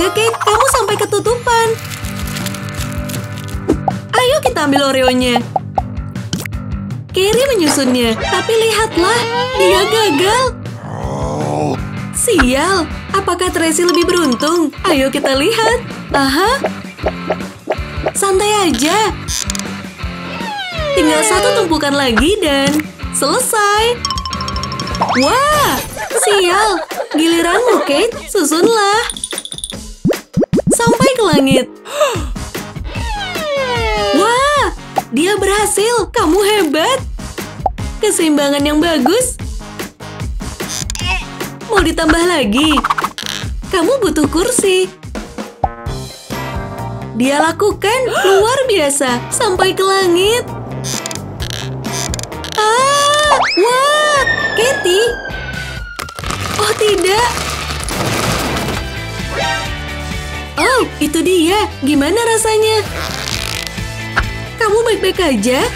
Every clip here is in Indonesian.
aja, Kate. Kamu sampai ketutupan. Ayo kita ambil Oreo-nya. Carrie menyusunnya, tapi lihatlah, dia gagal. Sial, apakah Tracy lebih beruntung? Ayo kita lihat. Aha. Santai aja. Tinggal satu tumpukan lagi dan selesai. Wah, sial. Giliranmu, Kate. Susunlah. Sampai ke langit. Wah, dia berhasil. Kamu hebat. Keseimbangan yang bagus. Mau ditambah lagi? Kamu butuh kursi. Dia lakukan luar biasa sampai ke langit. Wah, Katie. Oh tidak. Oh, itu dia. Gimana rasanya? Kamu baik-baik aja?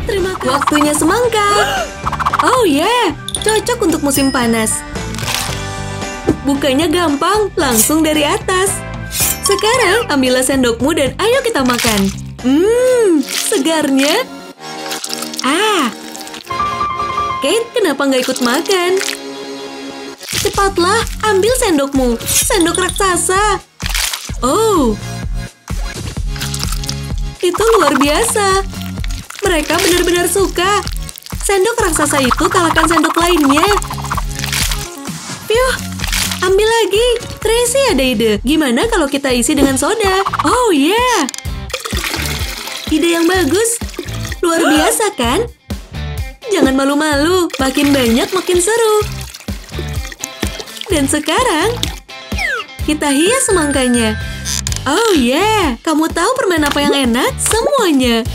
Terima kasih. Waktunya semangka. Oh ya, cocok untuk musim panas. Bukanya gampang, langsung dari atas. Sekarang ambillah sendokmu dan ayo kita makan. Segarnya. Kate, kenapa nggak ikut makan? Cepatlah, ambil sendokmu. Sendok raksasa. Oh. Itu luar biasa. Mereka benar-benar suka. Sendok raksasa itu kalahkan sendok lainnya. Piuh, ambil lagi. Tracy ada ide. Gimana kalau kita isi dengan soda? Oh yeah. Ide yang bagus. Luar biasa kan? Jangan malu-malu. Makin banyak makin seru. Dan sekarang kita hias semangkanya. Oh yeah. Kamu tahu permen apa yang enak? Semuanya.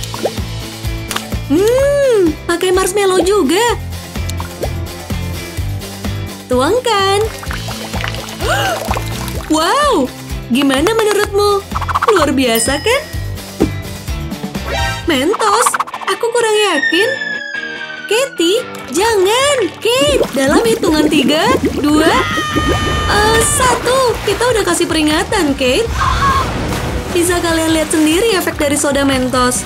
Pakai marshmallow juga. Tuangkan. Wow, gimana menurutmu? Luar biasa kan? Mentos, aku kurang yakin. Katie, jangan. Kate, dalam hitungan 3, 2, 1. Kita udah kasih peringatan, Kate. Bisa kalian lihat sendiri efek dari soda Mentos.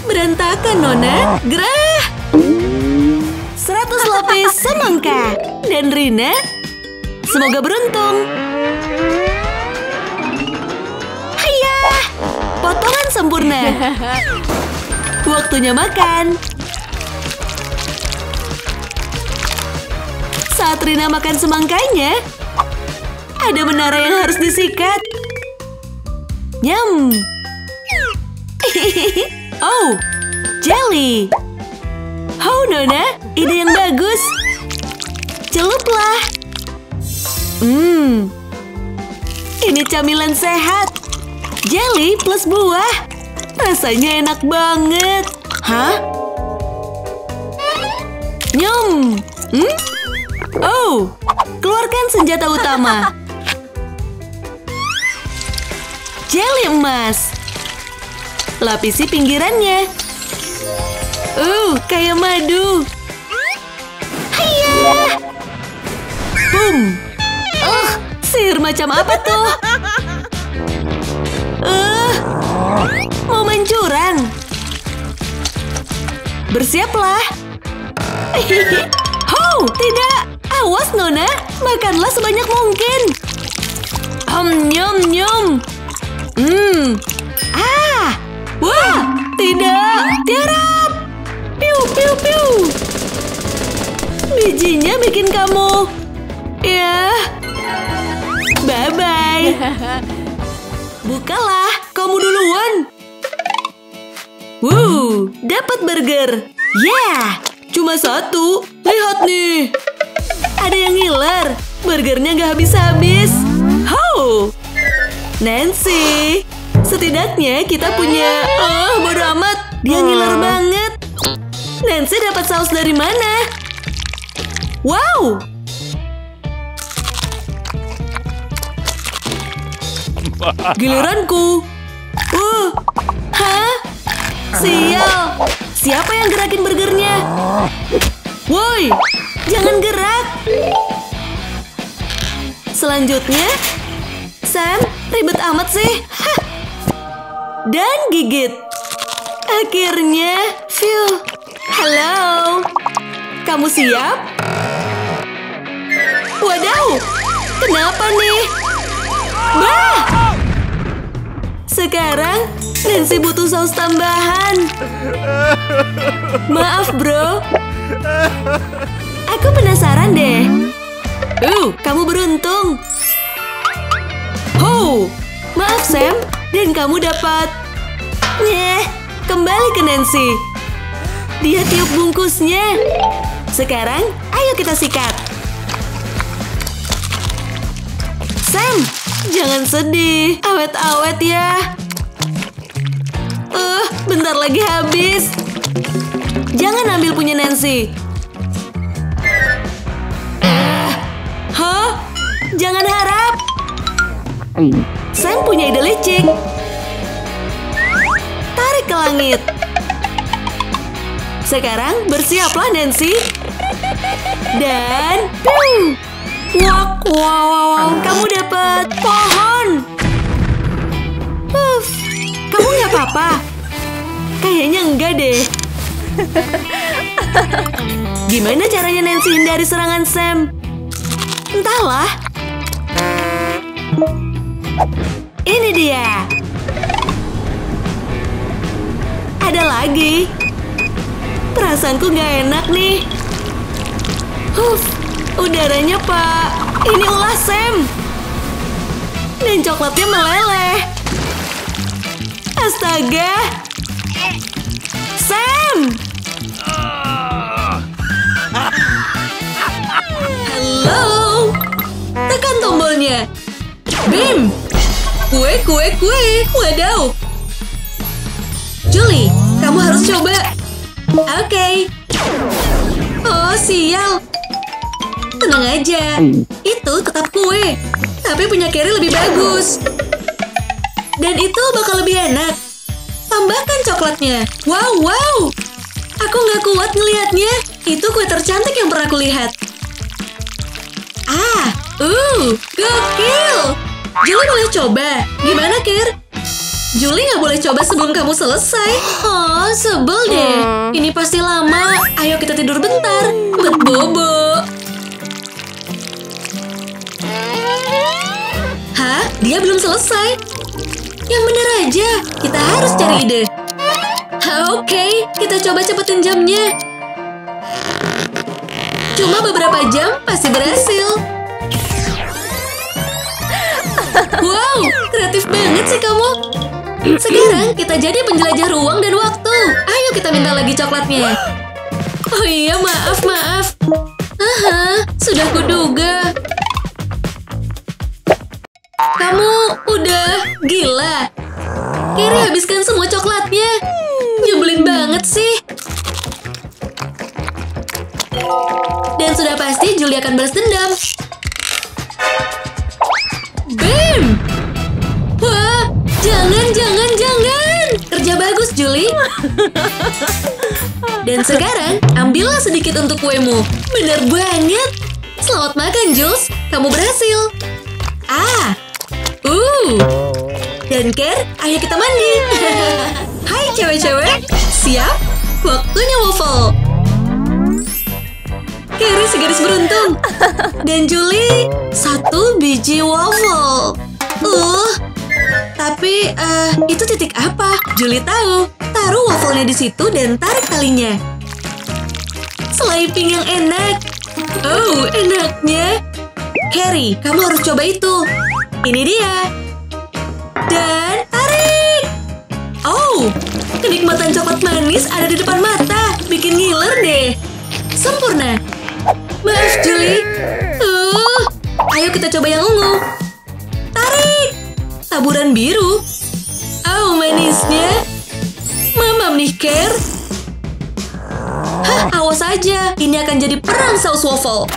Berantakan, Nona. Gerah! 100 lapis semangka. Dan Rina, semoga beruntung. Hayah! Potongan sempurna. Waktunya makan. Saat Rina makan semangkanya, ada menara yang harus disikat. Nyam. Oh, jelly. Oh, Nona, ide yang bagus. Celuplah. Ini camilan sehat. Jelly plus buah. Rasanya enak banget. Hah? Nyum. Oh, keluarkan senjata utama. Jelly emas. Lapisi pinggirannya. Kayak madu. Hayah. Boom. Sihir macam apa tuh? Mau main curang? Bersiaplah. Oh, tidak. Awas, Nona. Makanlah sebanyak mungkin. Nyum, nyum. Wah, tidak. Tiarap. Piu, piu, piu. Bijinya bikin kamu. Ya. Bye-bye. Bukalah. Kamu duluan. Dapat burger. Yeah, cuma satu. Lihat nih. Ada yang ngiler. Burgernya nggak habis-habis. Nancy, setidaknya kita punya... bodo amat. Dia ngiler banget. Nancy dapat saus dari mana? Wow. Giliranku. Hah? Sial. Siapa yang gerakin burgernya? Woi, jangan gerak. selanjutnya. Sam, ribet amat sih. Hah. Dan gigit. Akhirnya, phew. Halo. Kamu siap? Wadaw, kenapa nih? Bah! Sekarang, Nancy butuh saus tambahan. Maaf, bro. Aku penasaran deh. Kamu beruntung. Maaf, Sam. Dan kamu dapat... kembali ke Nancy. Dia tiup bungkusnya. Sekarang, ayo kita sikat. Sam, jangan sedih. Awet-awet ya. Bentar lagi habis. Jangan ambil punya Nancy. Jangan harap. Sam punya ide licik. Tarik ke langit. Sekarang bersiaplah Nancy. Dan wow, kamu dapat pohon. Kamu nggak apa-apa? Kayaknya enggak deh. Gimana caranya Nancy hindari serangan Sam? Entahlah. Ini dia. Ada lagi. Perasaanku nggak enak nih. Udaranya, Pak. Ini ulah Sam. Dan coklatnya meleleh. Astaga. Sam. Halo. Tekan tombolnya. Bim. Kue. Wadaw. Julie, kamu harus coba. Oke. Oh, sial. Tenang aja. Itu tetap kue. Tapi punya Carrie lebih bagus. Dan itu bakal lebih enak. Tambahkan coklatnya. Wow. Aku nggak kuat ngelihatnya. Itu kue tercantik yang pernah aku lihat. Gokil. Julie boleh coba. Gimana, Kir? Julie nggak boleh coba sebelum kamu selesai. Oh, sebel deh. Ini pasti lama. Ayo kita tidur bentar. Bet bobo. Hah? Dia belum selesai? Yang bener aja. Kita harus cari ide. Oke, kita coba cepetin jamnya. Cuma beberapa jam pasti berhasil. Wow, kreatif banget sih kamu. Sekarang kita jadi penjelajah ruang dan waktu. Ayo kita minta lagi coklatnya. Oh iya, maaf. Sudah kuduga. Kamu udah gila. Carrie habiskan semua coklatnya. Nyebelin banget sih. Dan sudah pasti Julie akan balas dendam. Bim! Wah, jangan. Kerja bagus, Julie. Dan sekarang, ambillah sedikit untuk kuemu. Bener banget. Selamat makan, Jules. Kamu berhasil. Dan Care, ayo kita mandi. Hai cewek-cewek. Siap? Waktunya waffle. Carrie si gadis beruntung. Dan Julie, 1 biji waffle. Tapi itu titik apa? Julie tahu. Taruh waffle-nya di situ dan tarik talinya. Sleeping yang enak. Oh, enaknya. Carrie, kamu harus coba itu. Ini dia. Dan tarik. Oh, kenikmatan coklat manis ada di depan mata. Bikin ngiler deh. Sempurna. Maaf, Julie. Ayo kita coba yang ungu. Tarik. Taburan biru. Oh, manisnya. Mamam nih, Care. Awas aja. Ini akan jadi perang saus waffle.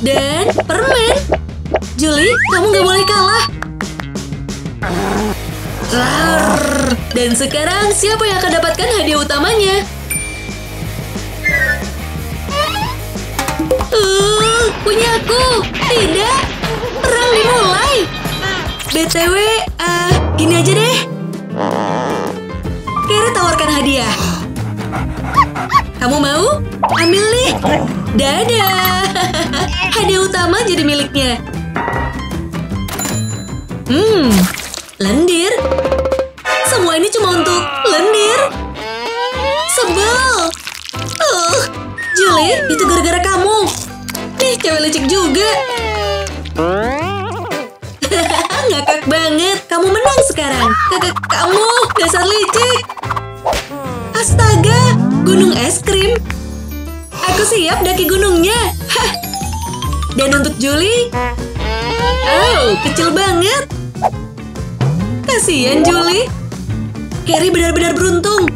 Dan permen. Julie, kamu nggak boleh kalah. Dan sekarang siapa yang akan dapatkan hadiah utamanya? Punya aku. Tidak. BTW, gini aja deh. Carrie tawarkan hadiah. Kamu mau? Ambil nih. Dadah. Hadiah utama jadi miliknya. Lendir. Semua ini cuma untuk lendir. Sebel. Julie, itu gara-gara kamu. Nih, cewek licik juga. Ngakak banget. Kamu menang sekarang. Kamu, dasar licik. Astaga, gunung es krim. Aku siap daki gunungnya. Hah. Dan untuk Julie, kecil banget. Kasian Julie. Carrie benar-benar beruntung.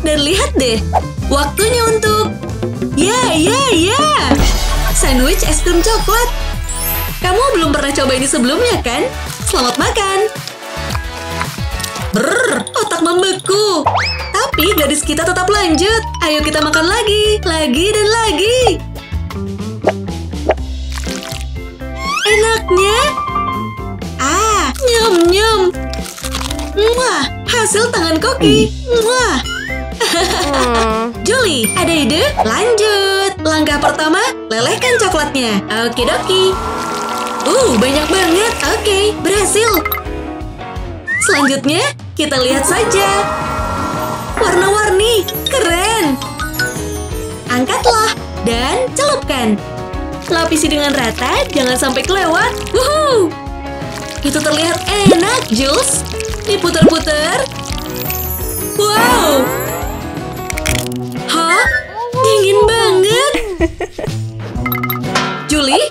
Dan lihat deh, waktunya untuk ya. Sandwich es krim coklat. Kamu belum pernah coba ini sebelumnya kan? Selamat makan. Brrr, otak membeku. Tapi gadis kita tetap lanjut. Ayo kita makan lagi dan lagi. Enaknya. Nyum. Muah, hasil tangan koki. Muah. Julie, ada ide? Lanjut. Langkah pertama, lelehkan coklatnya. Okidoki. Banyak banget. Oke, berhasil. Selanjutnya, kita lihat saja. Warna-warni, keren. Angkatlah dan celupkan. Lapisi dengan rata, jangan sampai kelewat. Wuhuu! Itu terlihat enak, Jules. Diputar-putar. Wow! Hah? Dingin banget. Julie,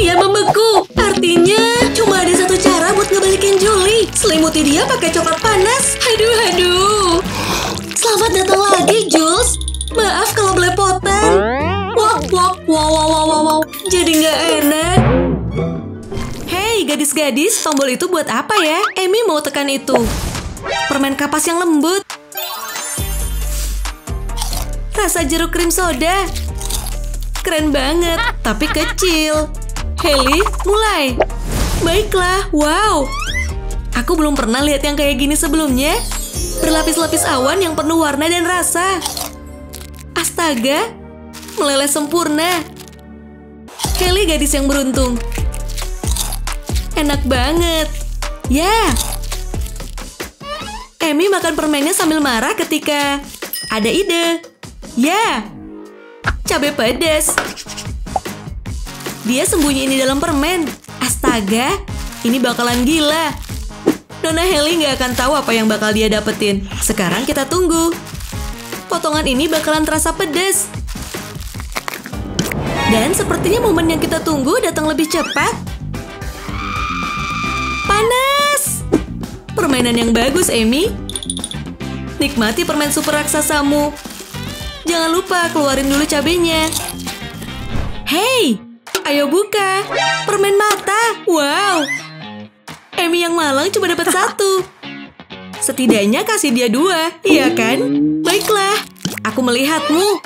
dia membeku. Artinya, cuma ada satu cara buat ngebalikin Julie. Selimuti dia pakai coklat panas. Aduh. Selamat datang lagi, Jules. Maaf kalau belepotan. Wow. Jadi nggak enak. Hei, gadis-gadis, tombol itu buat apa ya? Amy mau tekan itu. Permen kapas yang lembut. Rasa jeruk krim soda. Keren banget, tapi kecil. Hailey, mulai. Baiklah, wow. Aku belum pernah lihat yang kayak gini sebelumnya. Berlapis-lapis awan yang penuh warna dan rasa. Astaga, meleleh sempurna. Hailey gadis yang beruntung. Enak banget. Ya. Amy makan permennya sambil marah ketika ada ide. Ya. Cabai pedas. Dia sembunyiin di dalam permen. Astaga, ini bakalan gila. Nona Hailey nggak akan tahu apa yang bakal dia dapetin. Sekarang kita tunggu. Potongan ini bakalan terasa pedas. Dan sepertinya momen yang kita tunggu datang lebih cepat. Panas! Permainan yang bagus, Amy. Nikmati permen super raksasamu. Jangan lupa keluarin dulu cabenya. Hei! Ayo buka. Permen mata. Wow. Amy yang malang cuma dapat 1. Setidaknya kasih dia 2, iya kan? Baiklah, aku melihatmu.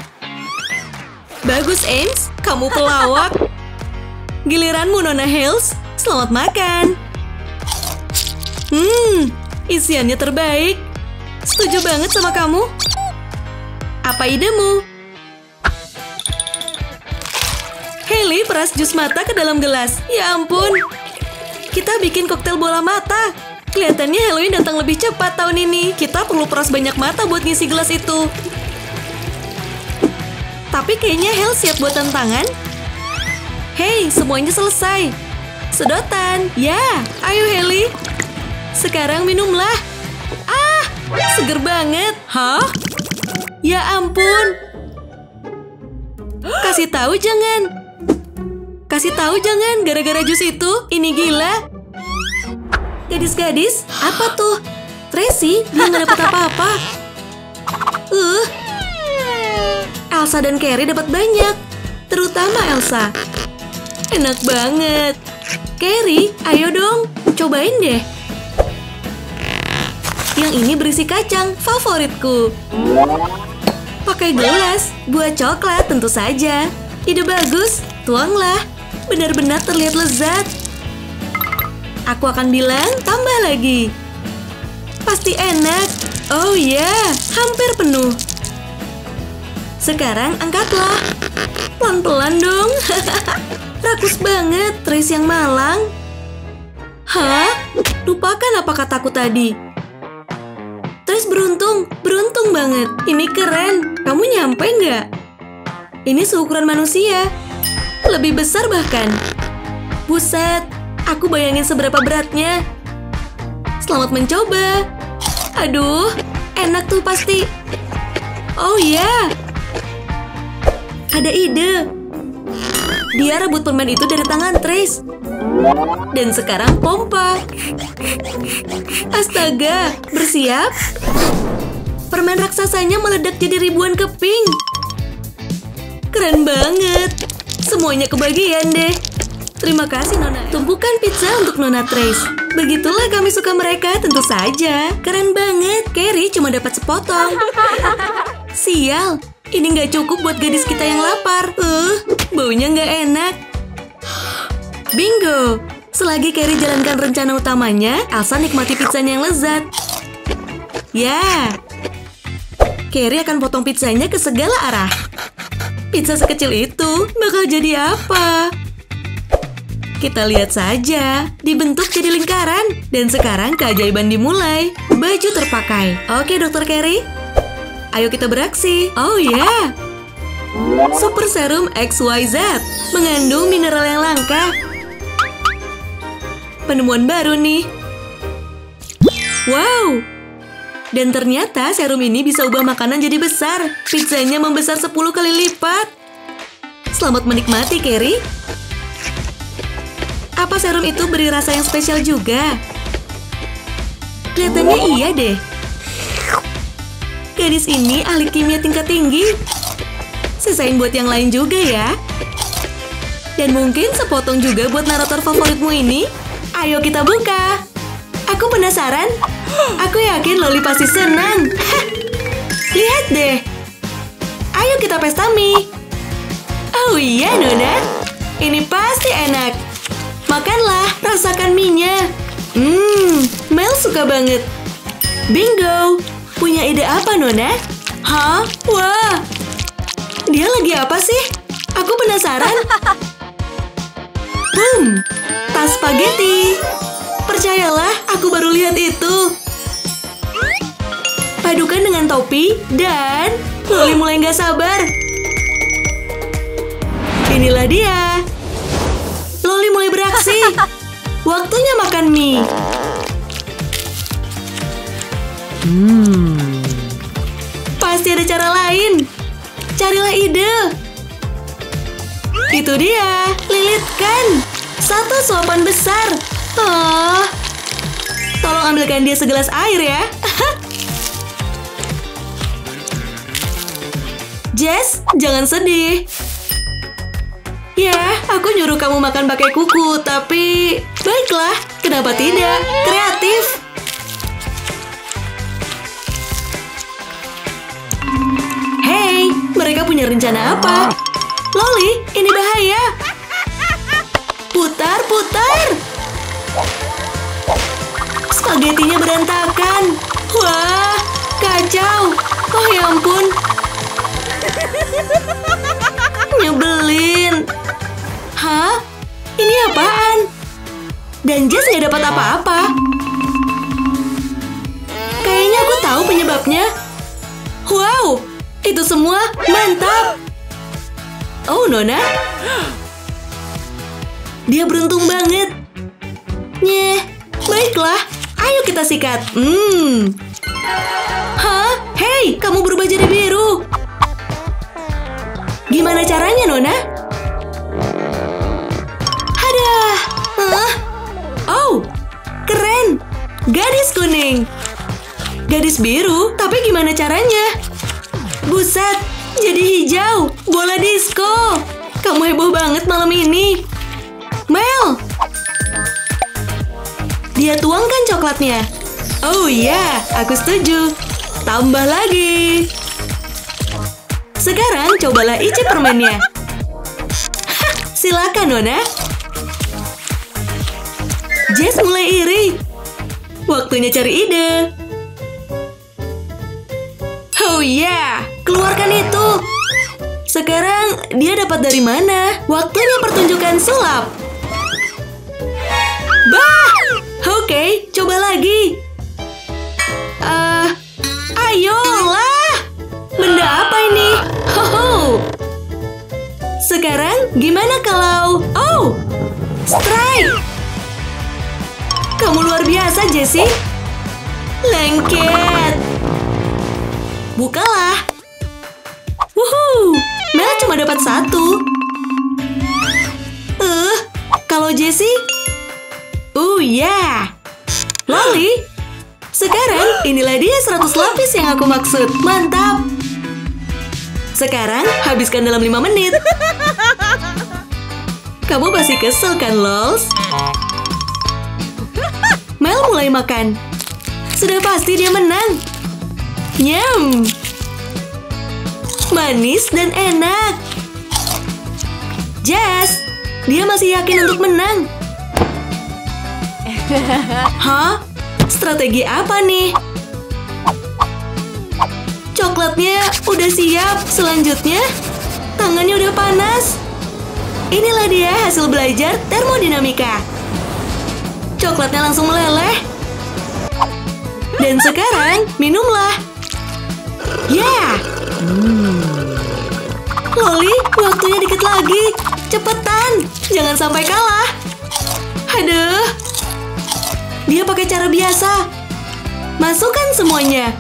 Bagus, Ames. Kamu pelawak. Giliranmu, Nona Hills. Selamat makan. Isiannya terbaik. Setuju banget sama kamu. Apa idemu? Hailey peras jus mata ke dalam gelas. Ya ampun. Kita bikin koktail bola mata. Kelihatannya Halloween datang lebih cepat tahun ini. Kita perlu peras banyak mata buat ngisi gelas itu. Tapi kayaknya Hel siap buat tantangan. Hei, semuanya selesai. Sedotan. Ya, ayo Hailey. Sekarang minumlah. Seger banget. Hah? Ya ampun. Kasih tahu jangan. Gara-gara jus itu, ini gila. Gadis-gadis, apa tuh? Tracy, dia nggak dapat apa-apa. Elsa dan Carrie dapat banyak. Terutama Elsa. Enak banget. Carrie, ayo dong. Cobain deh. Yang ini berisi kacang, favoritku. Pakai gelas, buat coklat tentu saja. Ide bagus, tuanglah. Benar-benar terlihat lezat. Aku akan bilang tambah lagi. Pasti enak. Oh ya, hampir penuh. Sekarang angkatlah. Pelan-pelan dong. Rakus banget, Trace yang malang. Hah? Lupakan apa kataku tadi. Trace beruntung banget. Ini keren. Kamu nyampe nggak? Ini seukuran manusia. Lebih besar bahkan. Buset, aku bayangin seberapa beratnya. Selamat mencoba. Aduh, enak tuh pasti. Oh ya, ada ide. Dia rebut permen itu dari tangan Trace. Dan sekarang pompa. Astaga, bersiap? Permen raksasanya meledak jadi ribuan keping. Keren banget. Semuanya kebagian deh. Terima kasih, Nona. Tumpukan pizza untuk Nona Trace. Begitulah kami suka mereka, tentu saja. Keren banget. Carrie cuma dapat sepotong. Sial, ini nggak cukup buat gadis kita yang lapar. Baunya nggak enak. Bingo! Selagi Carrie jalankan rencana utamanya, Elsa nikmati pizzanya yang lezat. Ya, Carrie akan potong pizzanya ke segala arah. Pizza sekecil itu bakal jadi apa? Kita lihat saja, dibentuk jadi lingkaran. Dan sekarang keajaiban dimulai. Baju terpakai. Oke, Dr. Carrie. Ayo kita beraksi. Oh ya. Super Serum XYZ. Mengandung mineral yang langka. Penemuan baru nih. Wow. Dan ternyata serum ini bisa ubah makanan jadi besar. Pizzanya membesar 10 kali lipat. Selamat menikmati, Carrie. Apa serum itu beri rasa yang spesial juga? Kelihatannya iya deh. Gadis ini ahli kimia tingkat tinggi. Sisain buat yang lain juga ya. Dan mungkin sepotong juga buat narator favoritmu ini. Ayo kita buka. Aku penasaran. Aku yakin Loli pasti senang. Lihat deh. Ayo kita pesta mie. Oh iya, Nona. Ini pasti enak. Makanlah, rasakan mie-nya. Mel suka banget. Bingo. Punya ide apa, Nona? Hah? Wah. Dia lagi apa sih? Aku penasaran. Tas spaghetti. Percayalah, aku baru lihat itu. Padukan dengan topi dan Loli mulai nggak sabar. Inilah dia. Loli mulai beraksi. Waktunya makan mie. Pasti ada cara lain. Carilah ide. Itu dia. Lilitkan. Satu suapan besar. Oh. Tolong ambilkan dia segelas air ya. Jess, jangan sedih. Ya, aku nyuruh kamu makan pakai kuku, tapi baiklah, kenapa tidak? Kreatif. Hey, mereka punya rencana apa? Loli, ini bahaya. Putar, putar. Spagetinya berantakan. Wah, kacau. Oh ya ampun. Nyebelin. Hah? Ini apaan? Dan Jess nggak dapat apa-apa. Kayaknya aku tahu penyebabnya. Wow, itu semua mantap. Oh, Nona. Dia beruntung banget. Nyeh, baiklah. Ayo kita sikat. Hah? Hei, kamu berubah jadi biru. Gimana caranya, Nona? Hadah. Oh, keren. Gadis kuning. Gadis biru, tapi gimana caranya? Buset, jadi hijau. Bola disco. Kamu heboh banget malam ini. Mel. Dia tuangkan coklatnya. Oh iya, aku setuju. Tambah lagi. Sekarang cobalah icip permennya. Silakan, Nona. Jess mulai iri. Waktunya cari ide. Oh yeah, keluarkan itu. Sekarang dia dapat dari mana? Waktunya pertunjukan sulap. Bah! Oke, coba lagi. Ayolah. Benda apa ini? Ho. Sekarang gimana kalau... Oh, strike. Kamu luar biasa, Jessie. Lengket. Bukalah. Wuhu, Mel cuma dapat 1. Kalau Jessie? Yeah. Loli. Sekarang inilah dia 100 lapis yang aku maksud. Mantap. Sekarang habiskan dalam 5 menit. Kamu pasti kesel kan, lols? Mel mulai makan. Sudah pasti dia menang. Nyam. Manis dan enak. Jess, dia masih yakin untuk menang. Hah? Strategi apa nih? Coklatnya udah siap. Selanjutnya, tangannya udah panas. Inilah dia hasil belajar termodinamika. Coklatnya langsung meleleh. Dan sekarang, minumlah. Yeah! Loli, waktunya dikit lagi. Cepetan, jangan sampai kalah. Aduh. Dia pakai cara biasa. Masukkan semuanya.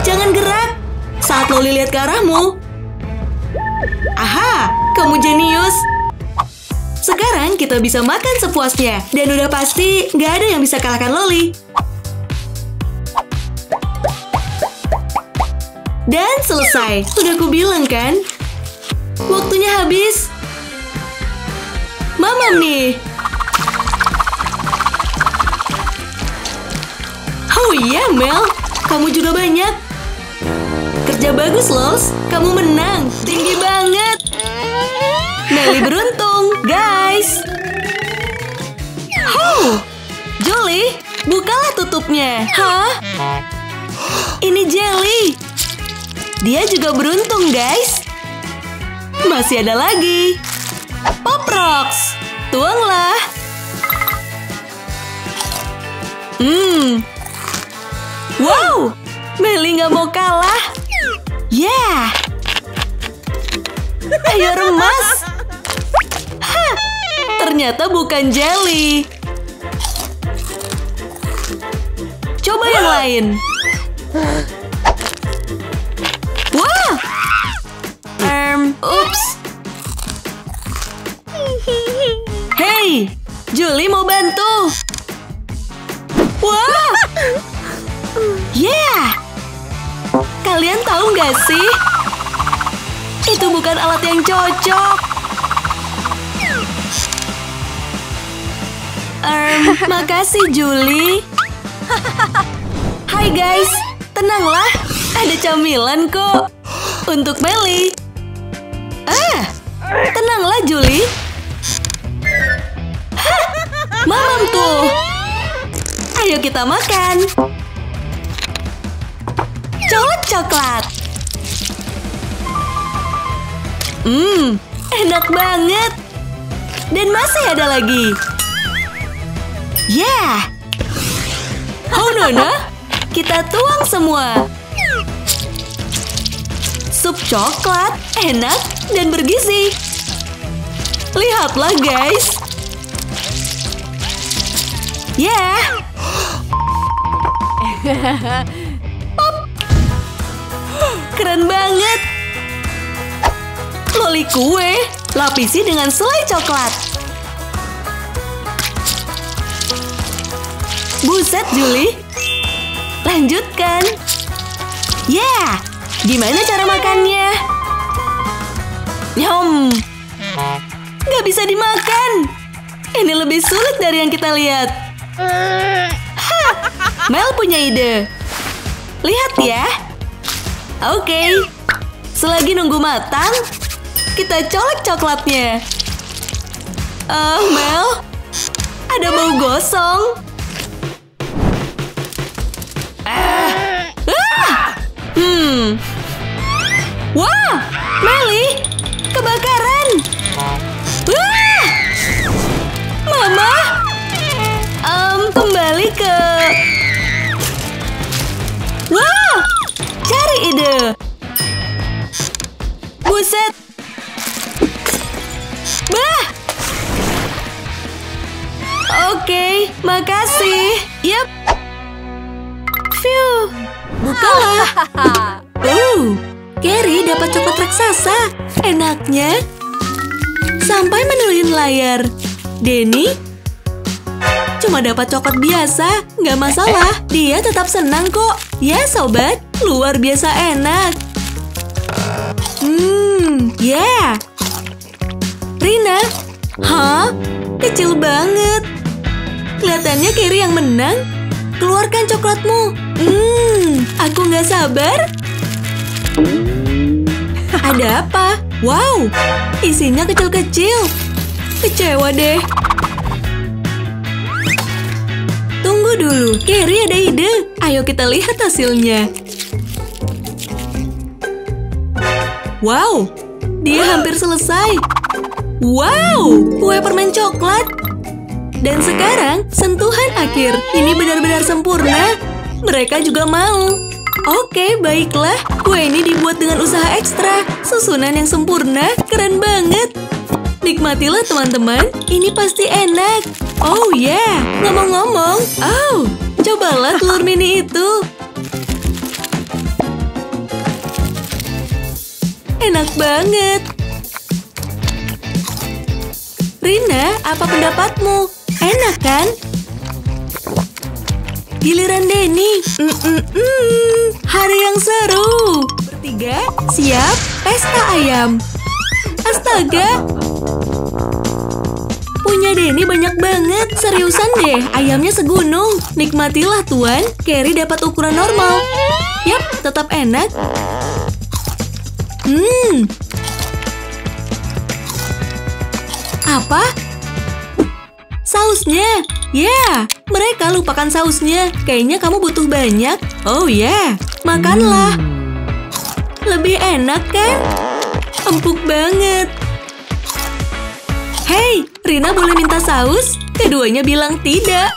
Jangan gerak. Saat Loli lihat ke arahmu. Aha, kamu jenius. Sekarang kita bisa makan sepuasnya. Dan udah pasti nggak ada yang bisa kalahkan Loli. Dan selesai. Udah aku bilang kan? Waktunya habis. Mamam nih. Oh iya, Mel. Kamu juga banyak. Kerja bagus, Los. Kamu menang. Tinggi banget. Melly beruntung, guys. Julie, bukalah tutupnya. Hah? Ini jelly. Dia juga beruntung, guys. Masih ada lagi. Pop Rocks. Tuanglah. Wow. Melly nggak mau kalah. Yeah. Ayo remas. Hah. Ternyata bukan jelly. Coba yang lain. Wah. Ups. Hey, Julie mau bantu. Wah. Yeah. Kalian tahu nggak sih? Itu bukan alat yang cocok. Makasih, Julie. Hai guys, tenanglah. Ada camilan kok. Untuk Melly. Tenanglah, Julie. Mamam tuh. Ayo kita makan. Colok coklat. Enak banget. Dan masih ada lagi. Yeah. Oh Nona, kita tuang semua. Sup coklat, enak dan bergizi. Lihatlah guys. Yeah. Pop. Keren banget. Loli kue, lapisi dengan selai coklat. Buset, Julie. Lanjutkan. Yeah. Gimana cara makannya? Nyom. Gak bisa dimakan. Ini lebih sulit dari yang kita lihat. Mel punya ide. Lihat ya. Oke. Selagi nunggu matang, kita colek coklatnya. Mel, ada bau gosong. Wah, Melly, kebakaran. Mama, kembali ke... Wah, cari ide. Buset. Bah. Oke, makasih. Yap. Phew. Bukalah. Carrie dapat coklat raksasa. Enaknya. Sampai menuin layar. Denny cuma dapat coklat biasa. Nggak masalah. Dia tetap senang kok. Ya sobat, luar biasa enak. Yeah. Rina. Hah? Kecil banget. Kelihatannya Carrie yang menang. Keluarkan coklatmu. Aku nggak sabar. Ada apa? Wow, isinya kecil-kecil. Kecewa deh. Tunggu dulu, Carrie ada ide. Ayo kita lihat hasilnya. Wow, dia hampir selesai. Wow, kue permen coklat. Dan sekarang, sentuhan akhir. Ini benar-benar sempurna. Mereka juga mau. Oke, baiklah. Kue ini dibuat dengan usaha ekstra. Susunan yang sempurna, keren banget. Nikmatilah teman-teman, ini pasti enak. Oh yeah, ngomong-ngomong. Oh, cobalah telur mini itu. Enak banget. Rina, apa pendapatmu? Enak kan? Giliran Denny. Hari yang seru. Bertiga, siap pesta ayam. Astaga. Punya Denny banyak banget. Seriusan deh, ayamnya segunung. Nikmatilah tuan. Carrie dapat ukuran normal. Yap, tetap enak. Apa? Sausnya. Yeah, mereka lupakan sausnya. Kayaknya kamu butuh banyak. Oh yeah, makanlah. Lebih enak kan? Empuk banget. Hey, Rina boleh minta saus? Keduanya bilang tidak.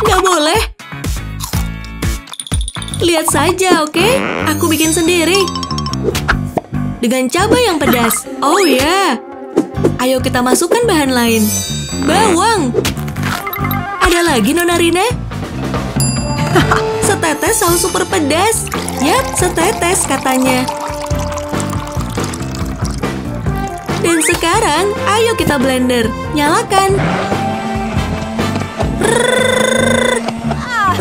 Nggak boleh. Lihat saja, oke? Aku bikin sendiri. Dengan cabai yang pedas. Oh ya. Ayo kita masukkan bahan lain. Bawang. Ada lagi Nona Rina? Setetes saus super pedas. Yap, setetes katanya. Dan sekarang, ayo kita blender. Nyalakan.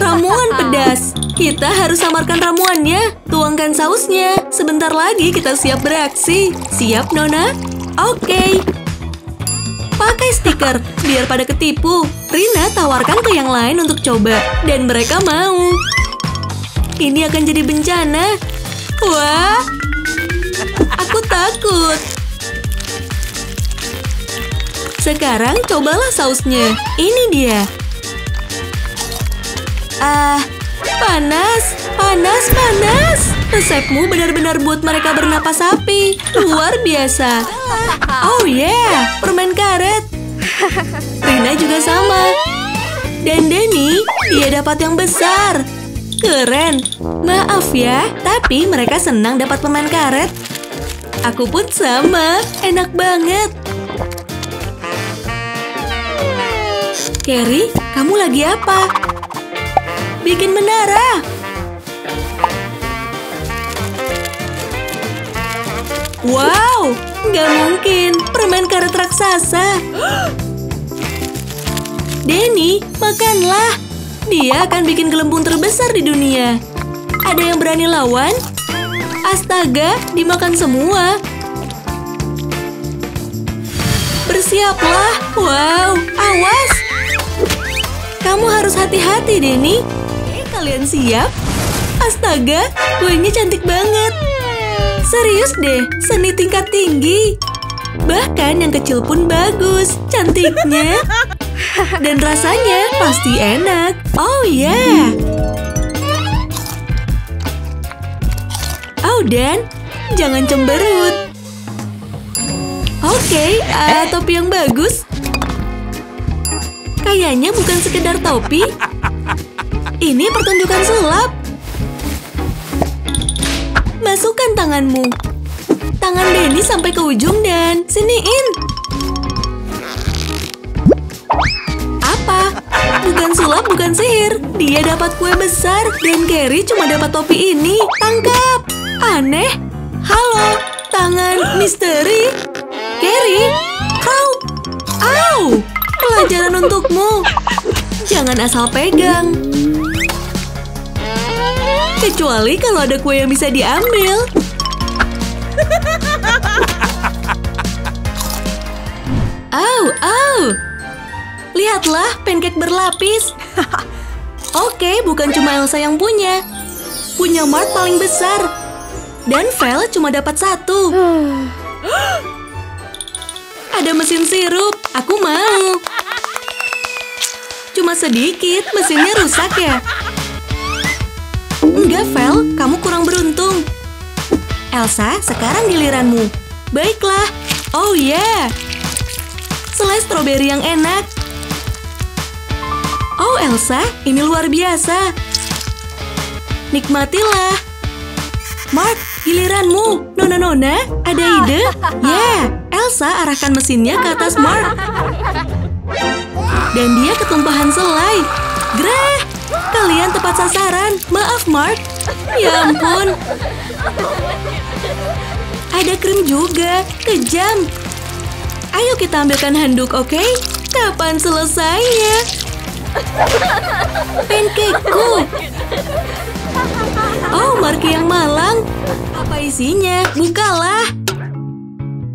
Ramuan pedas. Kita harus samarkan ramuannya. Tuangkan sausnya. Sebentar lagi kita siap beraksi. Siap, Nona? Oke. Pakai stiker, biar pada ketipu. Rina tawarkan ke yang lain untuk coba. Dan mereka mau. Ini akan jadi bencana. Wah. Aku takut. Sekarang cobalah sausnya. Ini dia. Panas. Panas, panas. Resepmu benar-benar buat mereka bernapas sapi. Luar biasa. Oh yeah, permen karet. Rina juga sama. Dan Denny, dia dapat yang besar. Keren. Maaf ya, tapi mereka senang dapat permen karet. Aku pun sama. Enak banget. Carrie, kamu lagi apa? Bikin menara. Wow, nggak mungkin. Permen karet raksasa. Denny, makanlah. Dia akan bikin gelembung terbesar di dunia. Ada yang berani lawan? Astaga, dimakan semua. Bersiaplah. Wow, awas. Kamu harus hati-hati, Denny. Kalian siap? Astaga, kuenya cantik banget. Serius deh, seni tingkat tinggi. Bahkan yang kecil pun bagus. Cantiknya. Dan rasanya pasti enak. Oh yeah. Oh, dan jangan cemberut. Oke, topi yang bagus. Kayaknya bukan sekedar topi. Ini pertunjukan sulap. Masukkan tanganmu. Tangan Denny sampai ke ujung dan siniin. Apa? Bukan sulap, bukan sihir. Dia dapat kue besar dan Carrie cuma dapat topi ini. Tangkap! Aneh. Halo, tangan misteri. Carrie, kau. Au! Pelajaran untukmu. Jangan asal pegang. Kecuali kalau ada kue yang bisa diambil. Oh. Lihatlah, pancake berlapis. Oke, bukan cuma Elsa yang punya. Punya Mark paling besar. Dan Vel cuma dapat 1. Ada mesin sirup. Aku mau. Cuma sedikit, mesinnya rusak ya? Enggak, Vel. Kamu kurang beruntung. Elsa, sekarang giliranmu. Baiklah. Oh yeah. Selai stroberi yang enak. Oh, Elsa, ini luar biasa. Nikmatilah. Mark, giliranmu. Nona, ada ide? Yeah, Elsa arahkan mesinnya ke atas Mark. Dan dia ketumpahan selai. Greh, kalian tepat sasaran. Maaf, Mark. Ya ampun. Ada krim juga. Kejam. Ayo kita ambilkan handuk, oke? Kapan selesainya? Pancakeku. Oh, marki yang malang. Apa isinya? Bukalah.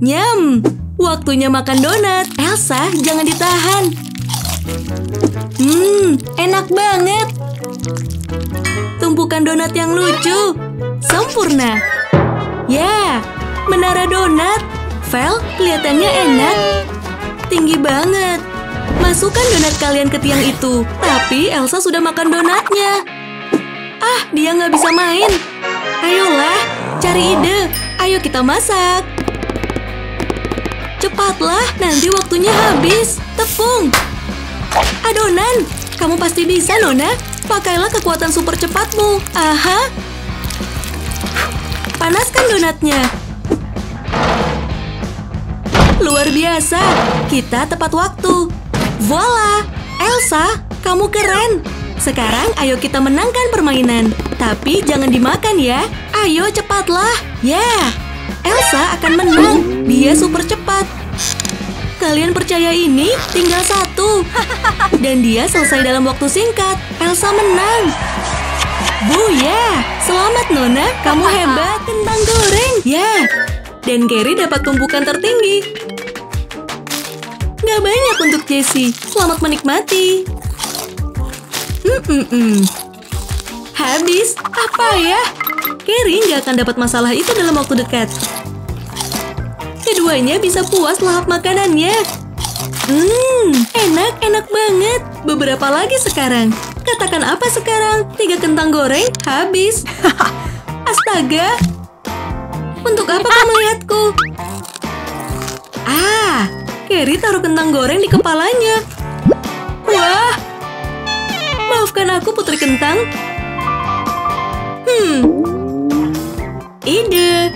Nyam. Waktunya makan donat. Elsa, jangan ditahan. Enak banget. Tumpukan donat yang lucu. Sempurna. Ya, menara donat. Vel, kelihatannya enak. Tinggi banget. Masukkan donat kalian ke tiang itu. Tapi Elsa sudah makan donatnya. Ah, dia nggak bisa main. Ayolah, cari ide. Ayo kita masak. Cepatlah, nanti waktunya habis. Tepung. Adonan. Kamu pasti bisa, Nona. Pakailah kekuatan super cepatmu. Aha. Panaskan donatnya. Luar biasa. Kita tepat waktu. Voila. Elsa, kamu keren. Sekarang ayo kita menangkan permainan. Tapi jangan dimakan ya. Ayo cepatlah. Ya. Elsa akan menang. Dia super cepat. Kalian percaya ini? Tinggal 1. Dan dia selesai dalam waktu singkat. Elsa menang. Buya! Selamat, Nona. Kamu hebat. Kentang goreng. Ya. Dan Carrie dapat tumpukan tertinggi. Gak banyak untuk Jessie. Selamat menikmati. Habis? Apa ya? Carrie nggak akan dapat masalah itu dalam waktu dekat. Keduanya bisa puas lahap makanannya. Enak banget. Beberapa lagi sekarang. Katakan apa sekarang? 3 kentang goreng habis. Astaga. Untuk apa kau melihatku? Carrie taruh kentang goreng di kepalanya. Wah. Maafkan aku, Putri Kentang. Ide.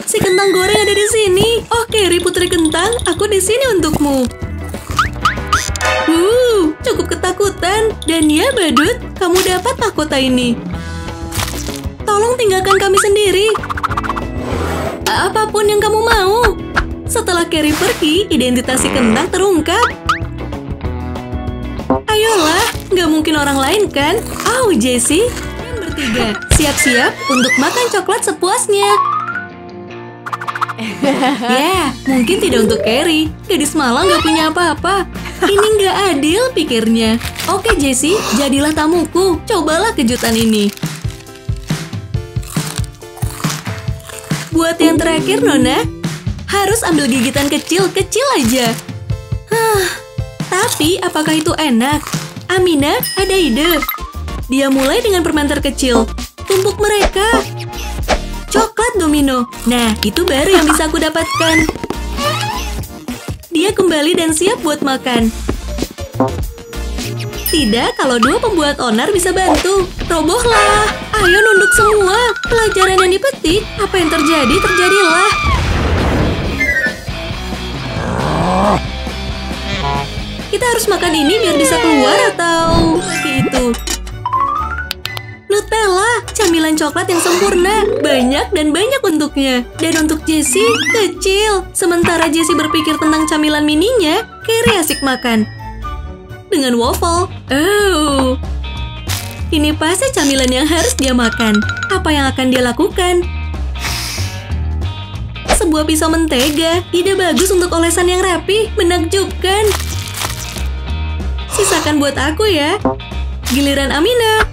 Si kentang goreng ada di sini. Oh, Carrie, Putri Kentang, aku di sini untukmu. Cukup ketakutan. Dan ya, Badut, kamu dapat mahkota ini. Tolong tinggalkan kami sendiri. Apapun yang kamu mau. Setelah Carrie pergi, identitas si kentang terungkap. Ayolah, nggak mungkin orang lain kan? Oh, Jessie. Kalian bertiga, siap-siap untuk makan coklat sepuasnya. Ya, mungkin tidak untuk Carrie. Gadis malang nggak punya apa-apa. Ini nggak adil, pikirnya. Oke, Jessie, jadilah tamuku. Cobalah kejutan ini. Buat yang terakhir, Nona, harus ambil gigitan kecil-kecil aja. Tapi apakah itu enak? Amina ada ide. Dia mulai dengan permen terkecil. Tumpuk mereka. Coklat domino. Nah, itu baru yang bisa aku dapatkan. Dia kembali dan siap buat makan. Tidak, kalau dua pembuat onar bisa bantu. Robohlah. Ayo nunduk semua. Pelajaran yang dipetik. Apa yang terjadi, terjadilah. Kita harus makan ini biar bisa keluar atau gitu. Nutella, camilan coklat yang sempurna. Banyak dan banyak untuknya. Dan untuk Jessie, kecil. Sementara Jessie berpikir tentang camilan mininya, Carrie asik makan. Dengan waffle. Oh, ini pasti camilan yang harus dia makan. Apa yang akan dia lakukan? Sebuah pisau mentega. Ide bagus untuk olesan yang rapi. Menakjubkan. Sisakan buat aku ya. Giliran Amina.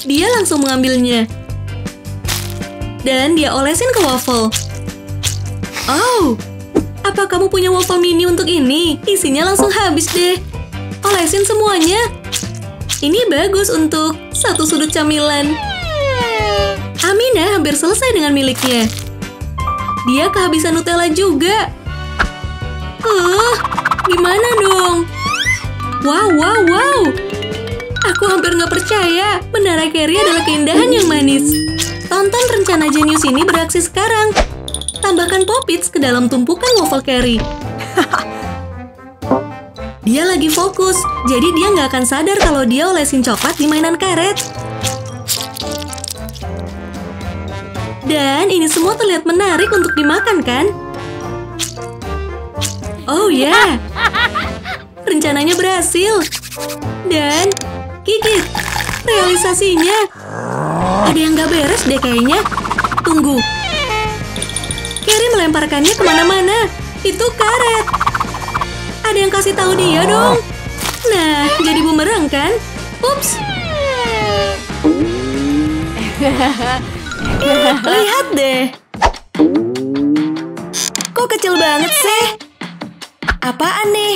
Dia langsung mengambilnya. Dan dia olesin ke waffle. Oh, apa kamu punya waffle mini untuk ini? Isinya langsung habis deh. Olesin semuanya. Ini bagus untuk satu sudut camilan. Amina hampir selesai dengan miliknya. Dia kehabisan Nutella juga. Gimana dong? Wow. Aku hampir nggak percaya. Menara Carrie adalah keindahan yang manis. Tonton rencana jenius ini beraksi sekarang. Tambahkan Poppits ke dalam tumpukan waffle Carrie. Dia lagi fokus, jadi dia nggak akan sadar kalau dia olesin coklat di mainan karet. Dan ini semua terlihat menarik untuk dimakan, kan? Oh ya, rencananya berhasil. Dan gigit. Realisasinya. Ada yang gak beres deh kayaknya. Tunggu. Carrie melemparkannya kemana-mana. Itu karet. Ada yang kasih tahu dia dong. Nah, jadi bumerang kan? Ups. Lihat deh. Kok kecil banget sih? Apaan nih?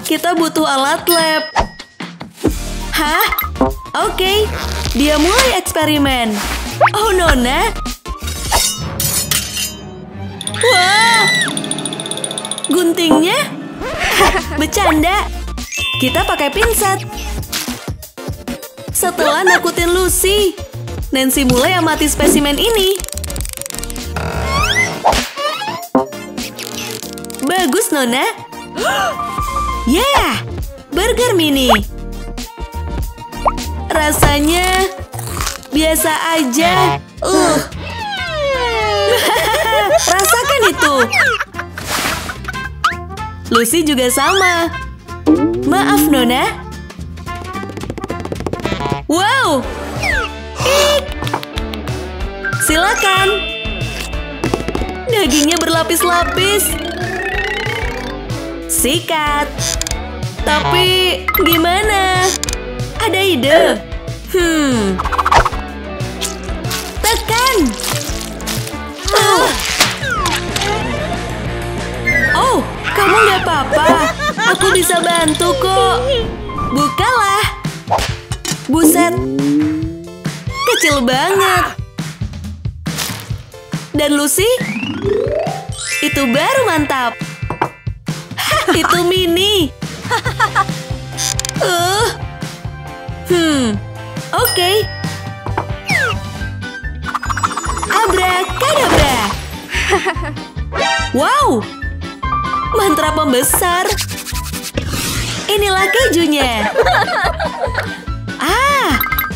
Kita butuh alat lab. Hah? Oke. Dia mulai eksperimen. Oh, Nona. Wah. Guntingnya? Bercanda. Kita pakai pinset. Setelah nakutin Lucy, Nancy mulai amati spesimen ini. Bagus, Nona. Yeah, burger mini. Rasanya biasa aja. Rasakan itu. Lucy juga sama. Maaf, Nona. Wow. Silakan. Dagingnya berlapis-lapis. Sikat. Tapi gimana? Ada ide? Tekan. Oh, kamu nggak apa-apa. Aku bisa bantu kok. Bukalah. Buset. Kecil banget. Dan Lucy? Itu baru mantap. Itu mini. Oke. Abrakadabra. Wow. Mantra pembesar. Inilah kejunya.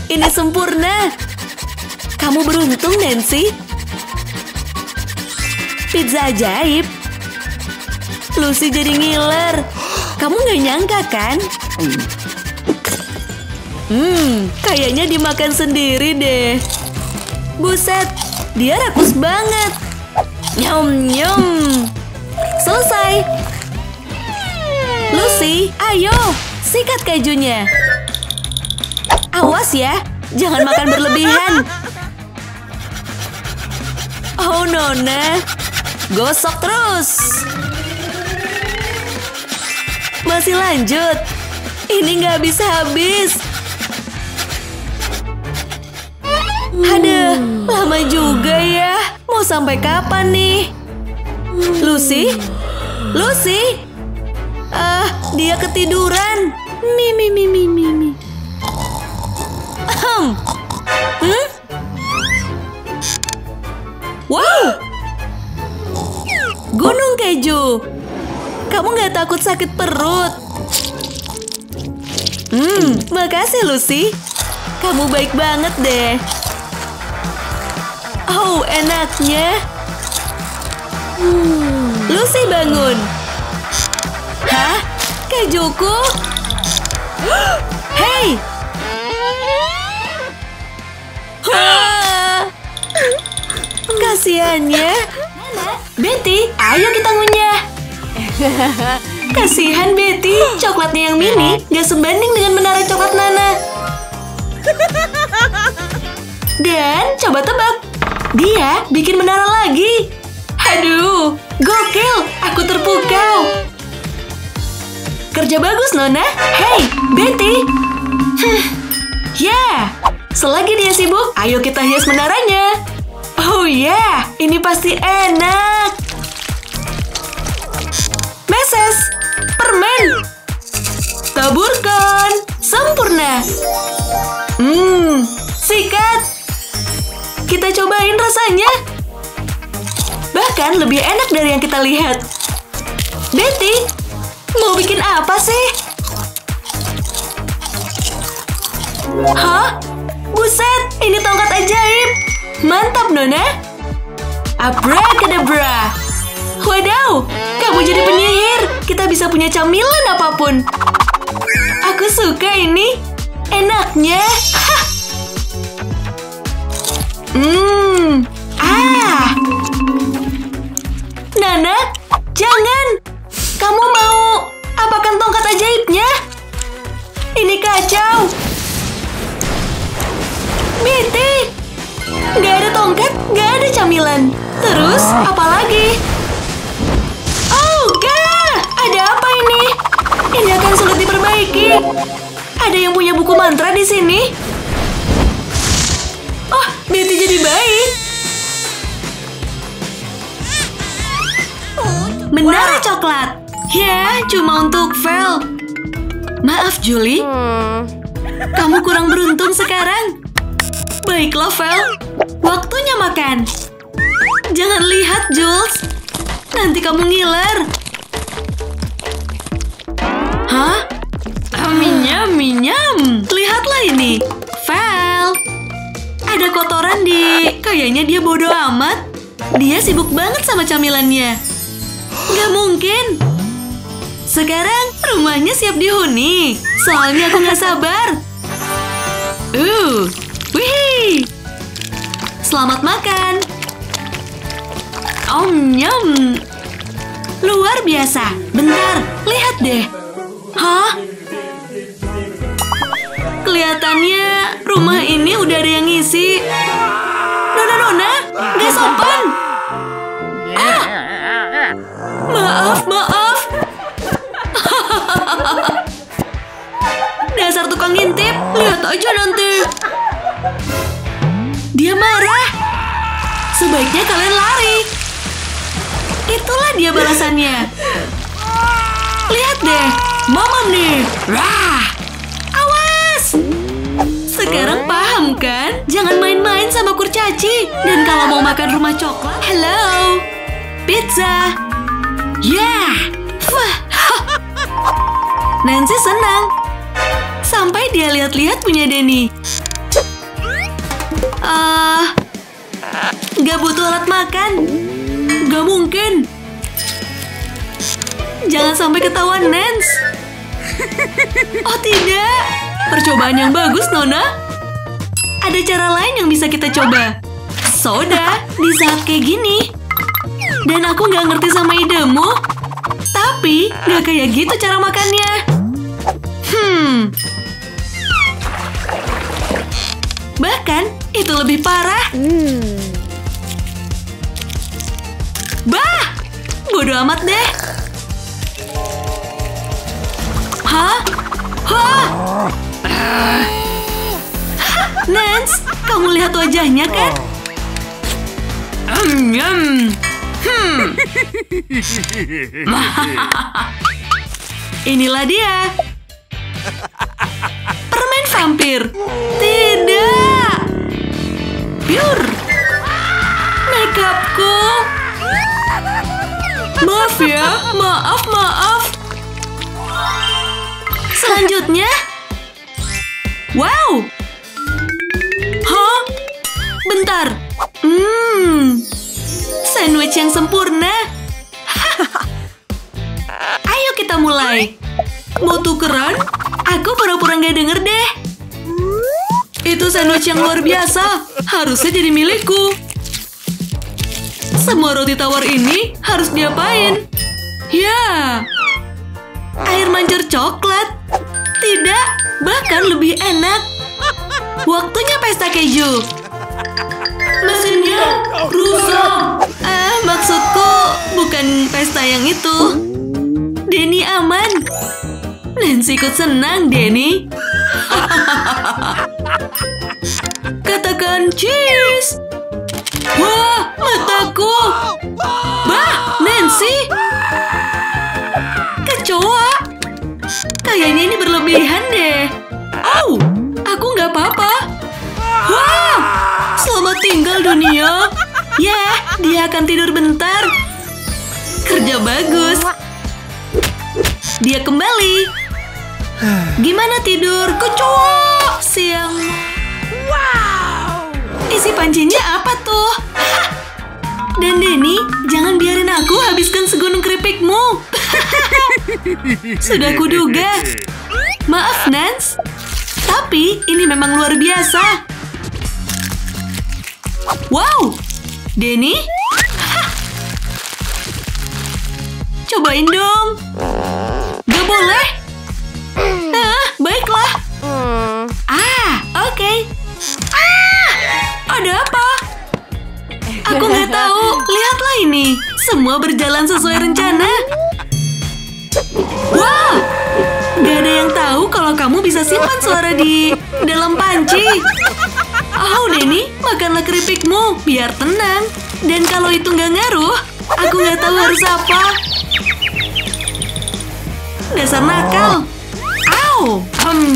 Ini sempurna. Kamu beruntung, Nancy. Pizza ajaib. Lucy jadi ngiler. Kamu nggak nyangka, kan? Kayaknya dimakan sendiri deh. Buset, dia rakus banget. Nyom. Selesai. Lucy, ayo, sikat kejunya. Awas ya, Jangan makan berlebihan. Oh, Nona. Gosok terus. Masih lanjut. Ini nggak habis-habis. Aduh, lama juga ya. Mau sampai kapan nih? Lucy? Lucy? Dia ketiduran. Mi. Wow! Gunung keju. Kamu nggak takut sakit perut? Makasih Lucy. Kamu baik banget deh. Oh, enaknya. Lucy bangun. Hah? Kejuku? Hei! Kasihannya. Betty, ayo kita ngunyah. Kasihan Betty, coklatnya yang mini gak sebanding dengan menara coklat Nana. Dan coba tebak, dia bikin menara lagi. Aduh, gokil, aku terpukau. Kerja bagus, Nona. Hey, Betty. Ya, selagi dia sibuk, ayo kita hias menaranya. Oh ya, ini pasti enak. Meses, permen, taburkan, sempurna. Sikat. Kita cobain rasanya. Bahkan lebih enak dari yang kita lihat. Betty, mau bikin apa sih? Hah? Buset, ini tongkat ajaib. Mantap, Nona. Abracadabra. Wadaw, kamu jadi penyihir. Kita bisa punya camilan apapun. Aku suka ini. Enaknya. Nana, jangan. Kamu mau apakan tongkat ajaibnya? Ini kacau. Betty, nggak ada tongkat, nggak ada camilan. Terus, apa lagi? Oh, gak! Ada apa ini? Ini akan sulit diperbaiki. Ada yang punya buku mantra di sini? Oh, Betty jadi baik. Menara coklat. Ya, cuma untuk Vel. Maaf, Julie. Kamu kurang beruntung sekarang. Baiklah, Vel. Waktunya makan. Jangan lihat, Jules. Nanti kamu ngiler. Hah? Minyam. Lihatlah ini. Vel. Ada kotoran di... Kayaknya dia bodoh amat. Dia sibuk banget sama camilannya. Gak mungkin. Sekarang rumahnya siap dihuni. Soalnya aku gak sabar. Wih. Selamat makan. Nyam. Luar biasa. Bentar, lihat deh. Hah? Kelihatannya rumah ini udah ada yang ngisi. Nona, gak sopan. Maaf. Dasar tukang ngintip, lihat aja nanti. Dia marah. Sebaiknya kalian lari. Itulah dia balasannya. Lihat deh, Mama nih. Rah. Awas. Sekarang paham kan? Jangan main-main sama kurcaci. Dan kalau mau makan rumah coklat, hello, pizza. Yeah. Nancy senang. Sampai dia lihat-lihat punya Denny. Gak butuh alat makan. Gak mungkin. Jangan sampai ketahuan Nance. Oh tidak. Percobaan yang bagus, Nona. Ada cara lain yang bisa kita coba. Soda di saat kayak gini. Dan aku gak ngerti sama idemu. Tapi gak kayak gitu cara makannya. Bahkan, itu lebih parah. Bah! Bodoh amat deh. Hah? Hah? Nance, kamu lihat wajahnya kan? Inilah dia. Permen vampir. Tidak. Pure. Makeupku. Maaf ya, maaf. Selanjutnya. Wow. Hah? Bentar. Sandwich yang sempurna. Ayo kita mulai. Mau tukeran? Aku pura-pura nggak denger deh. Itu sandwich yang luar biasa. Harusnya jadi milikku. Semua roti tawar ini harus diapain? Ya. Air mancur coklat. Tidak, bahkan lebih enak. Waktunya pesta keju. Mesinnya rusak. Maksudku bukan pesta yang itu. Denny aman. Nancy ikut senang, Denny. Katakan cheese. Wah, mataku. Bah, Nancy. Kecoa. Kayaknya ini berlebihan deh. Oh, aku nggak apa-apa. Wah, selamat tinggal dunia. Ya, dia akan tidur bentar. Kerja bagus. Dia kembali. Gimana tidur, kecoa? Siang. Wow. Isi pancinya apa tuh? Dan Denny, jangan biarin aku habiskan segunung keripikmu. Sudah kuduga. Maaf, Nance. Tapi ini memang luar biasa. Wow. Denny? Cobain dong. Gak boleh. Baiklah. Oke. Ada apa? Aku nggak tahu. Lihatlah ini. Semua berjalan sesuai rencana. Wow. Gak ada yang tahu kalau kamu bisa simpan suara di dalam panci. Oh, Denny, makanlah keripikmu biar tenang. Dan kalau itu nggak ngaruh, aku nggak tahu harus apa. Dasar nakal. Au,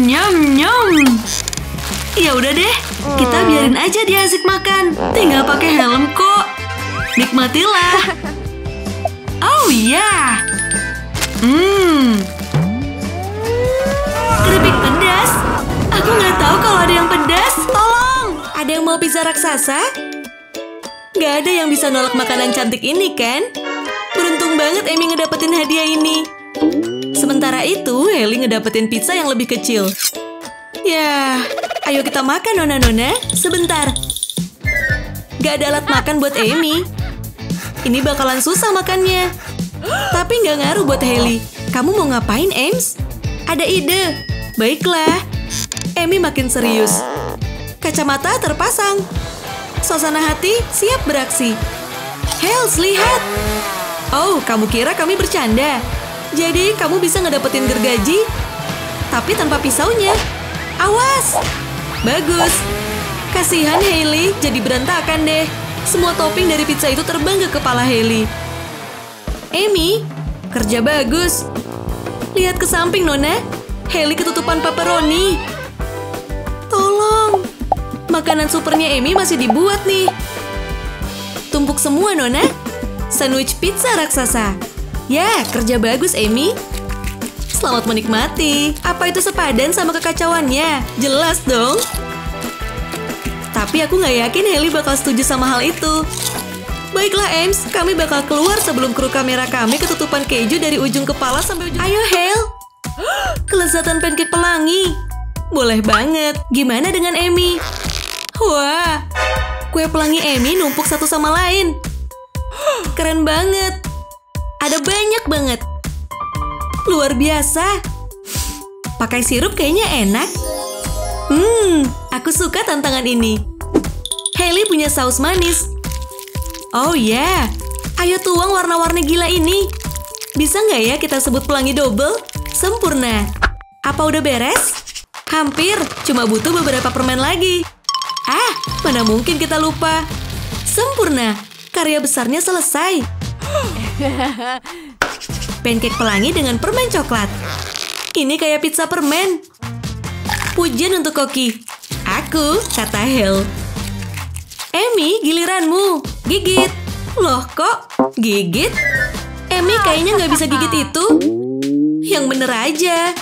nyam. Ya udah deh, kita biarin aja dia asik makan. Tinggal pakai helm kok. Nikmatilah. Oh ya. Keripik pedas. Aku nggak tahu kalau ada yang pedas. Tolong. Ada yang mau pizza raksasa? Gak ada yang bisa nolak makanan cantik ini kan? Beruntung banget Amy ngedapetin hadiah ini. Sementara itu, Hailey ngedapetin pizza yang lebih kecil. Ya, ayo kita makan, Nona-Nona. Sebentar. Gak ada alat makan buat Amy. Ini bakalan susah makannya. Tapi nggak ngaruh buat Hailey. Kamu mau ngapain, Ames? Ada ide. Baiklah. Amy makin serius. Kacamata terpasang. Suasana hati siap beraksi. Hales, lihat. Oh, kamu kira kami bercanda? Jadi kamu bisa ngedapetin gergaji, tapi tanpa pisaunya. Awas. Bagus. Kasihan Hailey, jadi berantakan deh. Semua topping dari pizza itu terbang ke kepala Hailey. Amy, kerja bagus. Lihat ke samping, Nona. Hailey ketutupan pepperoni. Tolong. Makanan supernya Amy masih dibuat nih. Tumpuk semua, Nona. Sandwich pizza raksasa. Ya, kerja bagus, Amy. Selamat menikmati. Apa itu sepadan sama kekacauannya? Jelas dong. Tapi aku nggak yakin Hailey bakal setuju sama hal itu. Baiklah, Ames. Kami bakal keluar sebelum kru kamera kami ketutupan keju dari ujung kepala sampai ujung... Ayo, Hale. Kelezatan pancake pelangi. Boleh banget. Gimana dengan Amy? Wah, kue pelangi Amy numpuk satu sama lain. Keren banget. Ada banyak banget. Luar biasa. Pakai sirup kayaknya enak. Aku suka tantangan ini. Hailey punya saus manis. Oh yeah, ayo tuang warna-warni gila ini. Bisa nggak ya kita sebut pelangi double? Sempurna. Apa udah beres? Hampir, cuma butuh beberapa permen lagi. Ah, mana mungkin kita lupa. Sempurna, karya besarnya selesai. Pancake pelangi dengan permen coklat. Ini kayak pizza permen. Pujian untuk Koki. Aku, kata Hale. Amy, giliranmu. Gigit. Loh kok? Gigit? Amy kayaknya nggak bisa gigit itu. Yang bener aja.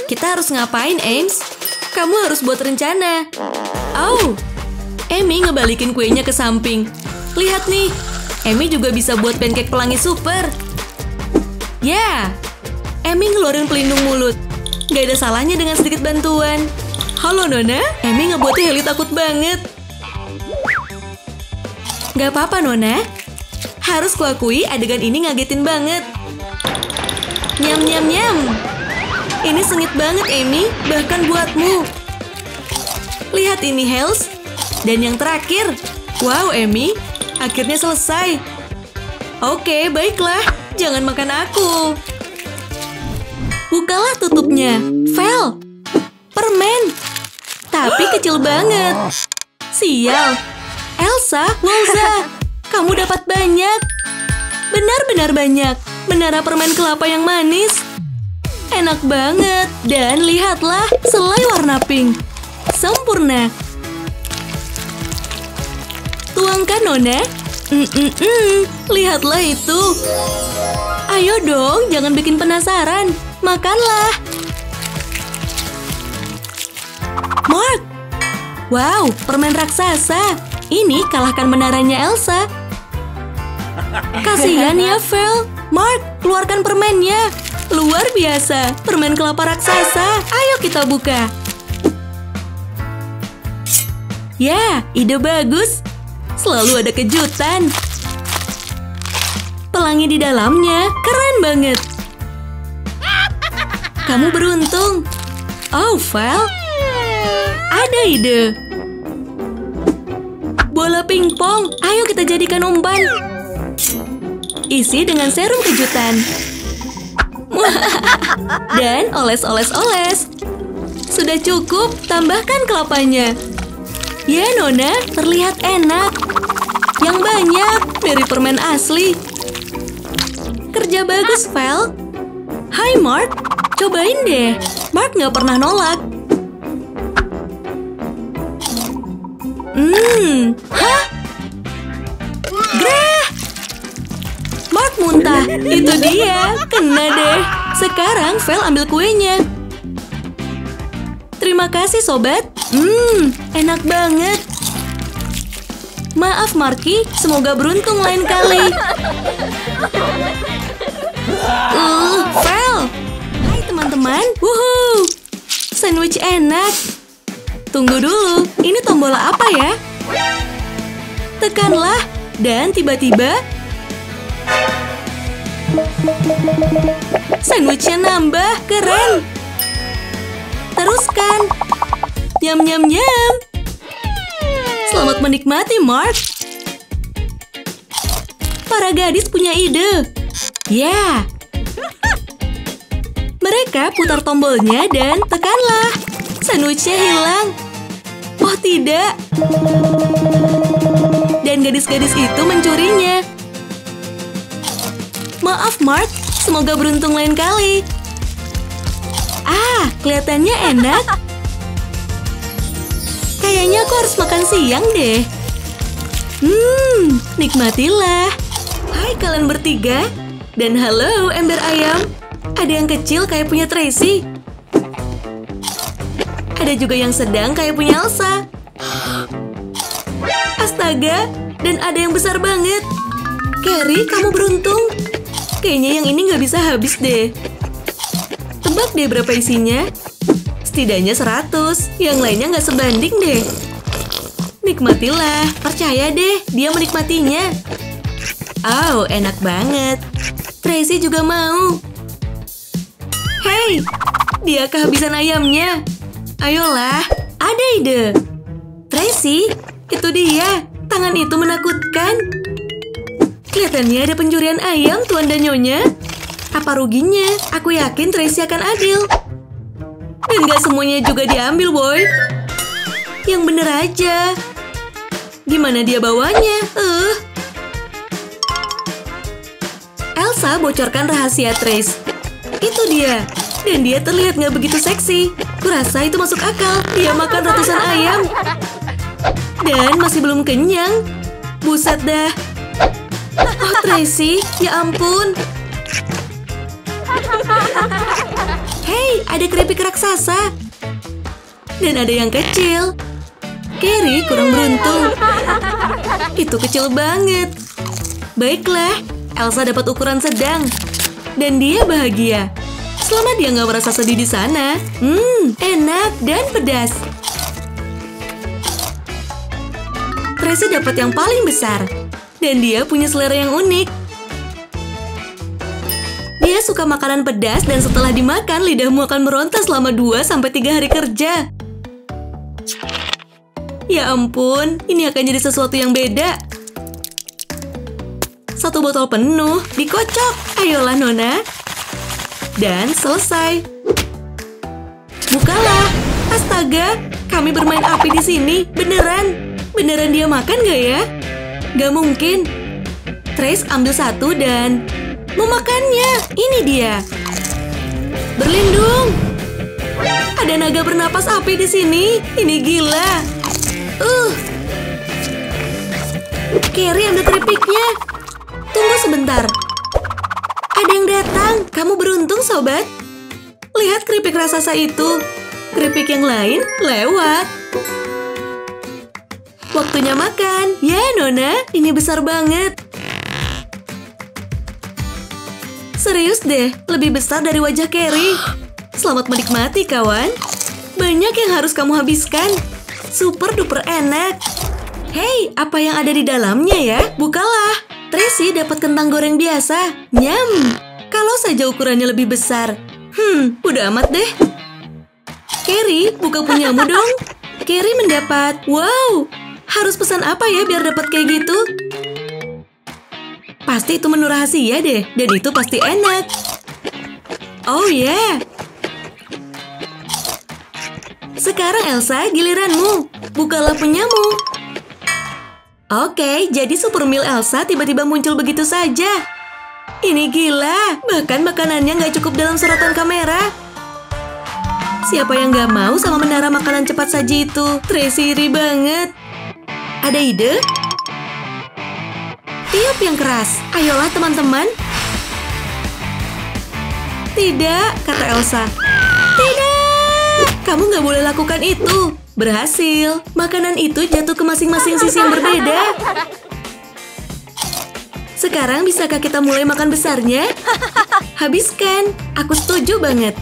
Kita harus ngapain, Ames? Kamu harus buat rencana. Oh, Amy ngebalikin kuenya ke samping. Lihat nih, Amy juga bisa buat pancake pelangi super. Ya, Amy ngeluarin pelindung mulut. Gak ada salahnya dengan sedikit bantuan. Halo, Nona. Amy ngebuatnya Hailey takut banget. Gak apa-apa, Nona. Harus kuakui adegan ini ngagetin banget. Nyam, nyam, nyam. Ini sengit banget, Amy. Bahkan buatmu. Lihat ini, Hales. Dan yang terakhir. Wow, Amy. Akhirnya selesai. Oke, baiklah. Jangan makan aku. Bukalah tutupnya. Vel. Permen. Tapi kecil banget. Sial. Elsa, Walza. Kamu dapat banyak. Benar-benar banyak. Menara permen kelapa yang manis. Enak banget. Dan lihatlah, selai warna pink. Sempurna. Tuangkan, Nona. Lihatlah itu. Ayo dong, jangan bikin penasaran. Makanlah. Mark. Wow, permen raksasa. Ini kalahkan menaranya Elsa. Kasihan ya, Vel. Mark, keluarkan permennya. Luar biasa, permen kelapa raksasa. Ayo kita buka. Ya, ide bagus. Selalu ada kejutan. Pelangi di dalamnya, keren banget. Kamu beruntung. Oh, Vel. Ada ide. Bola pingpong, ayo kita jadikan umpan. Isi dengan serum kejutan. Dan oles-oles-oles. Sudah cukup, tambahkan kelapanya. Ya, Nona, terlihat enak. Yang banyak, dari permen asli. Kerja bagus, Vel. Hai, Mark. Cobain deh. Mark nggak pernah nolak. Hah? Greh! Mark muntah. Itu dia. Kena deh. Sekarang Vel ambil kuenya. Terima kasih, sobat. Enak banget. Maaf, Marky. Semoga beruntung lain kali. Vel. Hai, teman-teman. Wuhuu. Sandwich enak. Tunggu dulu. Ini tombol apa ya? Tekanlah. Dan tiba-tiba sandwichnya nambah. Keren. Teruskan. Nyam-nyam-nyam. Selamat menikmati, Mark. Para gadis punya ide. Ya. Mereka putar tombolnya dan tekanlah. Sandwichnya hilang. Oh, tidak. Dan gadis-gadis itu mencurinya. Maaf, Mark. Semoga beruntung lain kali. Ah, kelihatannya enak. Kayaknya aku harus makan siang deh. Nikmatilah. Hai kalian bertiga. Dan halo, ember ayam. Ada yang kecil kayak punya Tracy. Ada juga yang sedang kayak punya Elsa. Astaga, dan ada yang besar banget. Carrie, kamu beruntung. Kayaknya yang ini nggak bisa habis deh. Tebak deh berapa isinya. Setidaknya 100. Yang lainnya nggak sebanding deh. Nikmatilah. Percaya deh, dia menikmatinya. Oh, enak banget. Tracy juga mau. Hey, dia kehabisan ayamnya. Ayolah, ada ide. Tracy, itu dia. Tangan itu menakutkan. Kelihatannya ada pencurian ayam, Tuan dan Nyonya. Apa ruginya? Aku yakin Tracy akan adil. Dan gak semuanya juga diambil, boy. Yang bener aja. Gimana dia bawanya? Elsa bocorkan rahasia Trace. Itu dia. Dan dia terlihat gak begitu seksi. Kurasa itu masuk akal. Dia makan ratusan ayam. Dan masih belum kenyang. Buset dah. Oh, Tracy, ya ampun. Hei, ada keripik raksasa. Dan ada yang kecil. Carrie kurang beruntung. Itu kecil banget. Baiklah, Elsa dapat ukuran sedang. Dan dia bahagia. Selama dia nggak merasa sedih di sana. Enak dan pedas. Tracy dapat yang paling besar. Dan dia punya selera yang unik. Dia suka makanan pedas dan setelah dimakan, lidahmu akan meronta selama 2-3 hari kerja. Ya ampun, ini akan jadi sesuatu yang beda. 1 botol penuh, dikocok. Ayolah, Nona. Dan selesai. Bukalah. Astaga, kami bermain api di sini. Beneran. Beneran dia makan gak ya? Gak mungkin. Trace ambil 1 dan memakannya. Ini dia. Berlindung. Ada naga bernapas api di sini. Ini gila. Carrie ambil keripiknya. Tunggu sebentar. Ada yang datang. Kamu beruntung, sobat. Lihat keripik raksasa itu. Keripik yang lain lewat. Waktunya makan. Ya, Nona. Ini besar banget. Serius deh, lebih besar dari wajah Carrie. Selamat menikmati, kawan. Banyak yang harus kamu habiskan. Super duper enak. Hei, apa yang ada di dalamnya ya? Bukalah. Tracy dapat kentang goreng biasa. Nyam. Kalau saja ukurannya lebih besar. Udah amat deh. Carrie, buka punyamu dong. Carrie mendapat. Wow. Harus pesan apa ya biar dapat kayak gitu? Pasti itu menu rahasia deh. Dan itu pasti enak. Oh yeah. Sekarang Elsa, giliranmu. Bukalah punyamu. Oke, jadi super meal Elsa tiba-tiba muncul begitu saja. Ini gila. Bahkan makanannya nggak cukup dalam sorotan kamera. Siapa yang nggak mau sama menara makanan cepat saji itu? Tracy iri banget. Ada ide? Tiup yang keras. Ayolah teman-teman. Tidak, kata Elsa. Tidak! Kamu nggak boleh lakukan itu. Berhasil. Makanan itu jatuh ke masing-masing sisi yang berbeda. Sekarang bisakah kita mulai makan besarnya? Habiskan. Aku setuju banget.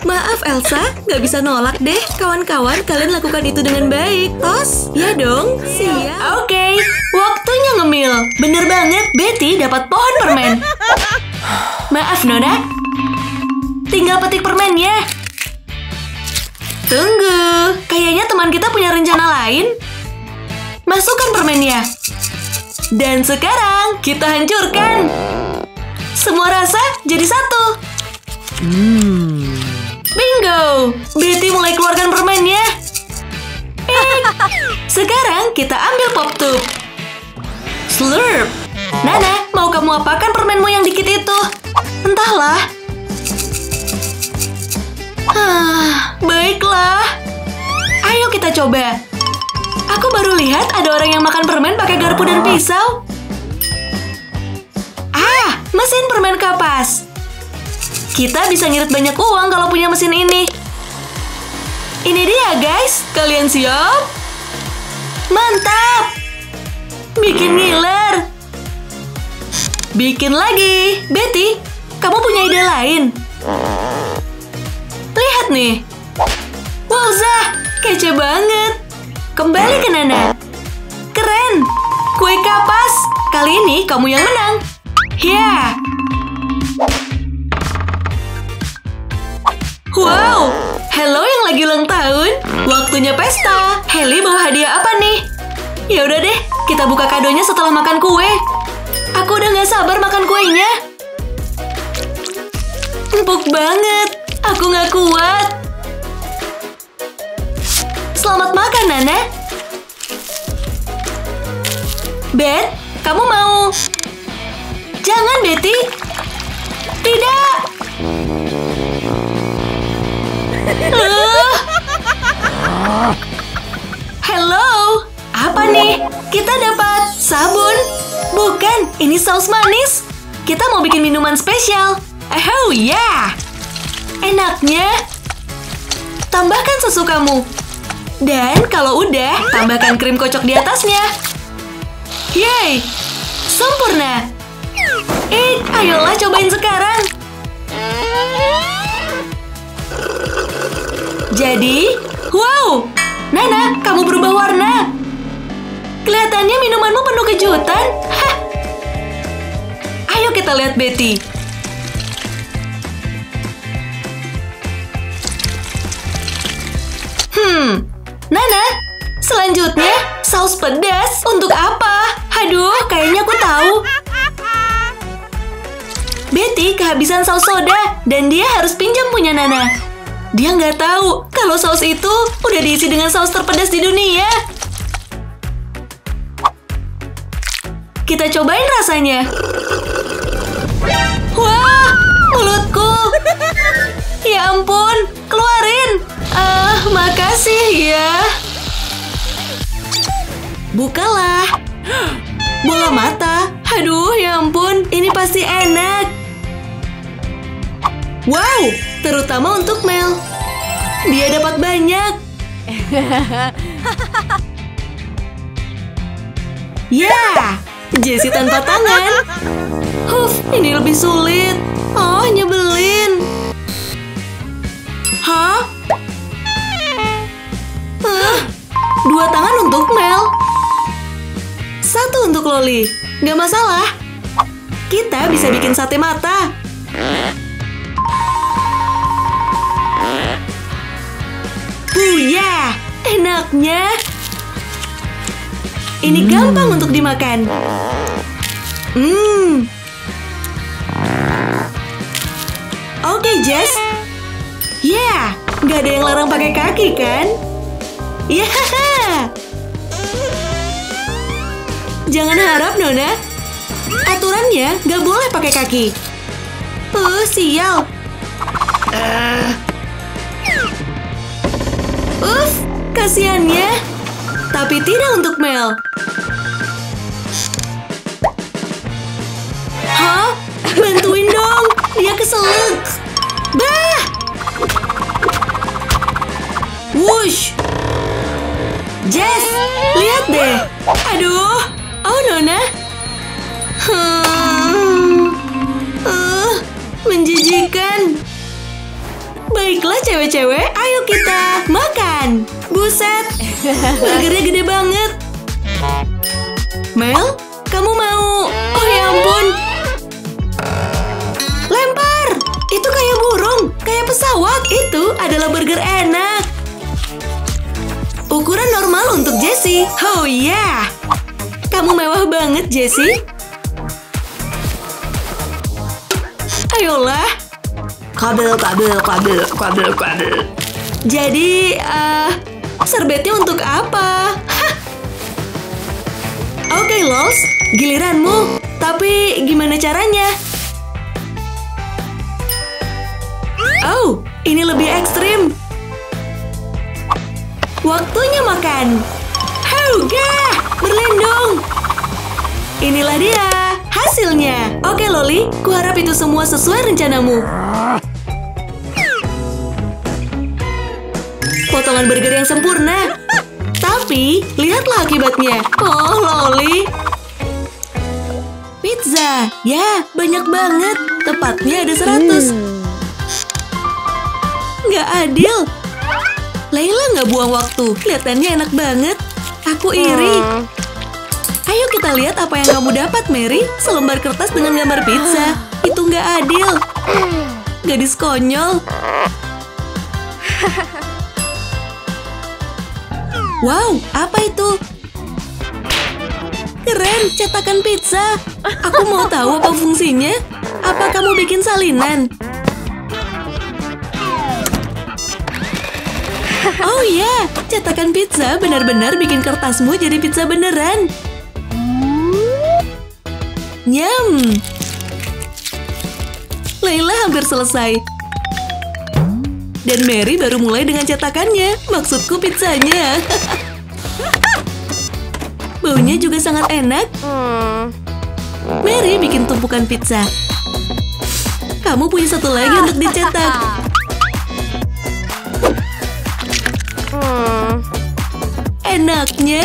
Maaf Elsa, nggak bisa nolak deh. Kawan-kawan, kalian lakukan itu dengan baik. Tos? Ya dong, siap. Oke, waktunya ngemil. Bener banget, Betty dapat pohon permen. Maaf Nona, tinggal petik permennya. Tunggu, kayaknya teman kita punya rencana lain. Masukkan permennya. Dan sekarang kita hancurkan. Semua rasa jadi satu. Bingo! Betty mulai keluarkan permennya. Sekarang kita ambil pop tube. Slurp. Nana, mau kamu apakan permenmu yang dikit itu? Entahlah. Baiklah. Ayo kita coba. Aku baru lihat ada orang yang makan permen pakai garpu dan pisau. Mesin permen kapas. Kita bisa ngirit banyak uang kalau punya mesin ini. Ini dia guys, kalian siap? Mantap! Bikin ngiler. Bikin lagi. Betty, kamu punya ide lain? Lihat nih. Wowzah, kece banget. Kembali ke Nana. Keren. Kue kapas. Kali ini kamu yang menang. Ya. Wow. Halo yang lagi ulang tahun. Waktunya pesta. Hailey bawa hadiah apa nih? Ya udah deh, kita buka kadonya setelah makan kue. Aku udah gak sabar makan kuenya. Empuk banget. Aku gak kuat. Selamat makan, Nana. Beth, kamu mau? Jangan, Betty. Tidak. Halo. Apa nih? Kita dapat sabun. Bukan, ini saus manis. Kita mau bikin minuman spesial. Oh ya. Enaknya. Tambahkan sesukamu. Dan kalau udah, tambahkan krim kocok di atasnya. Yeay. Sempurna. Ayolah cobain sekarang. Jadi, wow. Nana, kamu berubah warna. Kelihatannya minumanmu penuh kejutan. Hah. Ayo kita lihat Betty. Nana, selanjutnya saus pedas. Untuk apa? Aduh, kayaknya aku tahu. Betty kehabisan saus soda dan dia harus pinjam punya Nana. Dia nggak tahu kalau saus itu udah diisi dengan saus terpedas di dunia. Kita cobain rasanya. Wah, mulutku. Ya ampun, keluarin. Makasih ya. Bukalah. Bola mata. Aduh, ya ampun, ini pasti enak. Wow, terutama untuk Mel. Dia dapat banyak. Ya, Jessie tanpa tangan. Ini lebih sulit. Oh, nyebelin. Hah? 2 tangan untuk Mel. 1 untuk Loli. Gak masalah. Kita bisa bikin sate mata. Ya, enaknya. Ini gampang untuk dimakan. Oke, Jess. Ya, nggak ada yang larang pakai kaki, kan? Ya. Jangan harap, Nona. Aturannya nggak boleh pakai kaki. Sial. Kasiannya. Tapi tidak untuk Mel. Hah? Bantuin dong. Dia keselak. Bah! Wush! Jess, lihat deh. Aduh. Oh, Nona. Menjijikan. Baiklah cewek-cewek, ayo kita makan. Buset, burgernya gede banget. Mel, kamu mau? Oh ya ampun. Lempar, itu kayak burung, kayak pesawat. Itu adalah burger enak. Ukuran normal untuk Jessie. Oh ya, kamu mewah banget Jessie. Ayolah. Kabel. Jadi, serbetnya untuk apa? Oke, Lols, giliranmu. Tapi gimana caranya? Oh, ini lebih ekstrim. Waktunya makan. Hauga, berlindung. Inilah dia hasilnya. Oke, Loli, kuharap itu semua sesuai rencanamu. Potongan burger yang sempurna. Tapi, lihatlah akibatnya. Oh, Loli. Pizza. Ya, banyak banget. Tepatnya ada 100. Nggak adil. Layla nggak buang waktu. Kelihatannya enak banget. Aku iri. Ayo kita lihat apa yang kamu dapat, Mary. Selembar kertas dengan gambar pizza. Itu nggak adil. Gadis konyol. Wow, apa itu? Keren, cetakan pizza. Aku mau tahu apa fungsinya. Apa kamu bikin salinan? Oh ya, cetakan pizza benar-benar bikin kertasmu jadi pizza beneran. Nyam. Layla hampir selesai. Dan Mary baru mulai dengan cetakannya. Maksudku pizzanya. Baunya juga sangat enak. Mary bikin tumpukan pizza. Kamu punya satu lagi untuk dicetak. Enaknya.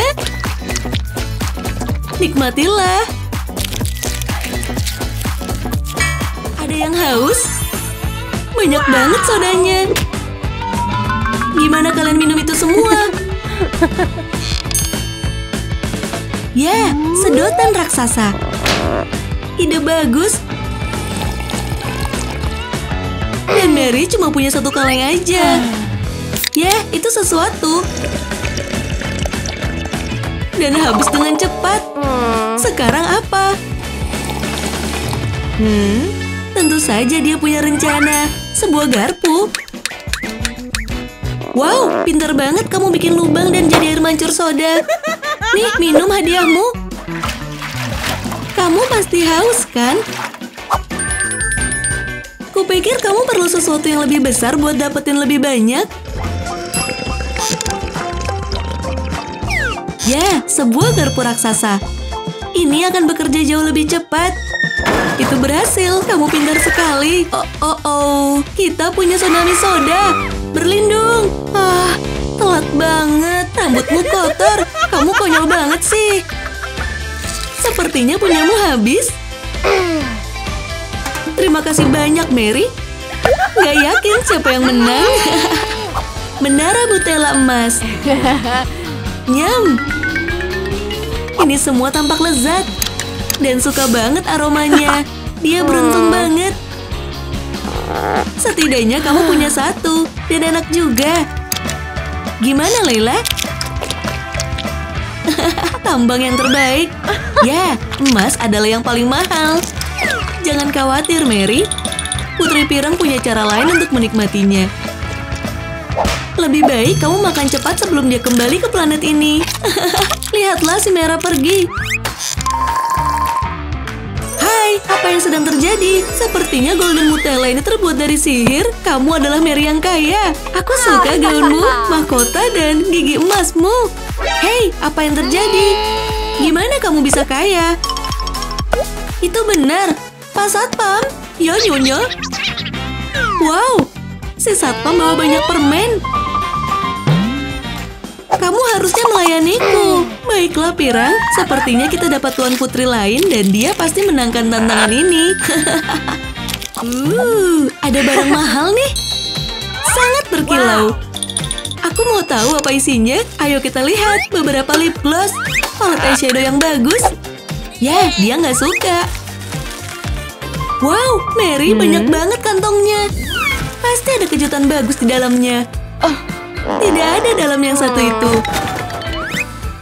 Nikmatilah. Ada yang haus? Banyak banget sodanya. Gimana kalian minum itu semua? Ya, sedotan raksasa. Ide bagus. Dan Mary cuma punya satu kaleng aja. Ya, itu sesuatu. Dan habis dengan cepat. Sekarang apa? Tentu saja dia punya rencana. Sebuah garpu. Wow, pintar banget kamu bikin lubang dan jadi air mancur soda. Nih, minum hadiahmu. Kamu pasti haus, kan? Kupikir kamu perlu sesuatu yang lebih besar buat dapetin lebih banyak. Ya, sebuah garpu raksasa. Ini akan bekerja jauh lebih cepat. Itu berhasil, kamu pintar sekali. Oh, kita punya tsunami soda. Berlindung. Telat banget, rambutmu kotor. Kamu konyol banget sih. Sepertinya punyamu habis. Terima kasih banyak, Mary. Gak yakin siapa yang menang. Menara Butela emas. Nyam. Ini semua tampak lezat. Dan suka banget aromanya. Dia beruntung banget. Setidaknya kamu punya satu. Dan enak juga. Gimana, Layla? Tambang yang terbaik. Ya, emas adalah yang paling mahal. Jangan khawatir, Mary. Putri Pirang punya cara lain untuk menikmatinya. Lebih baik kamu makan cepat sebelum dia kembali ke planet ini. Lihatlah si Merah pergi. Hai, apa yang sedang terjadi? Sepertinya Golden Mutella ini terbuat dari sihir. Kamu adalah Mary yang kaya. Aku suka gaunmu, mahkota, dan gigi emasmu. Hei, apa yang terjadi? Gimana kamu bisa kaya? Itu benar. Pak Satpam, yo nyonya. Wow, si Satpam bawa banyak permen. Kamu harusnya melayaniku. Baiklah, Pirang. Sepertinya kita dapat tuan putri lain dan dia pasti menangkan tantangan ini. Ada barang mahal nih. Sangat berkilau. Aku mau tahu apa isinya. Ayo kita lihat. Beberapa lip gloss. Palet eyeshadow yang bagus. Ya, dia nggak suka. Wow, Mary banyak banget kantongnya. Pasti ada kejutan bagus di dalamnya. Tidak ada dalam yang satu itu.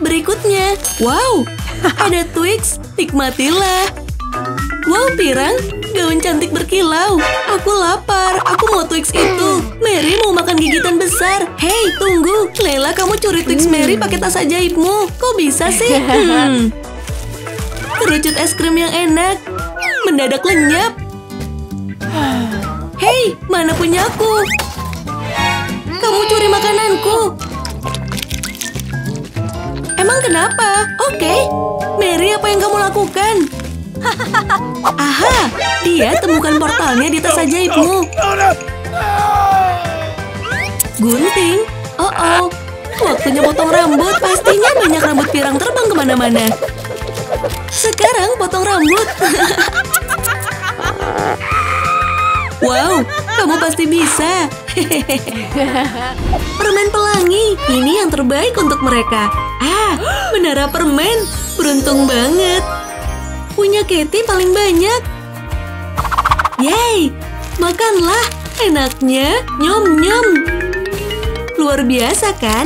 Berikutnya, wow, ada Twix. Nikmatilah. Wow, Pirang, gaun cantik berkilau. Aku lapar, aku mau Twix itu. Mary mau makan gigitan besar. Hei, tunggu. Layla, kamu curi Twix Mary pakai tas ajaibmu. Kok bisa sih? Kerucut es krim yang enak. Mendadak lenyap. Hei, mana punyaku? Kamu curi makananku. Emang kenapa? Oke. Mary, apa yang kamu lakukan? Aha, dia temukan portalnya di tas ajaibmu. Gunting. Oh, waktunya potong rambut. Pastinya banyak rambut pirang terbang kemana-mana. Sekarang potong rambut. Wow, kamu pasti bisa. Permen pelangi, ini yang terbaik untuk mereka. Menara permen, beruntung banget. Punya Katie paling banyak. Yeay, makanlah, enaknya, nyom-nyom. Luar biasa kan?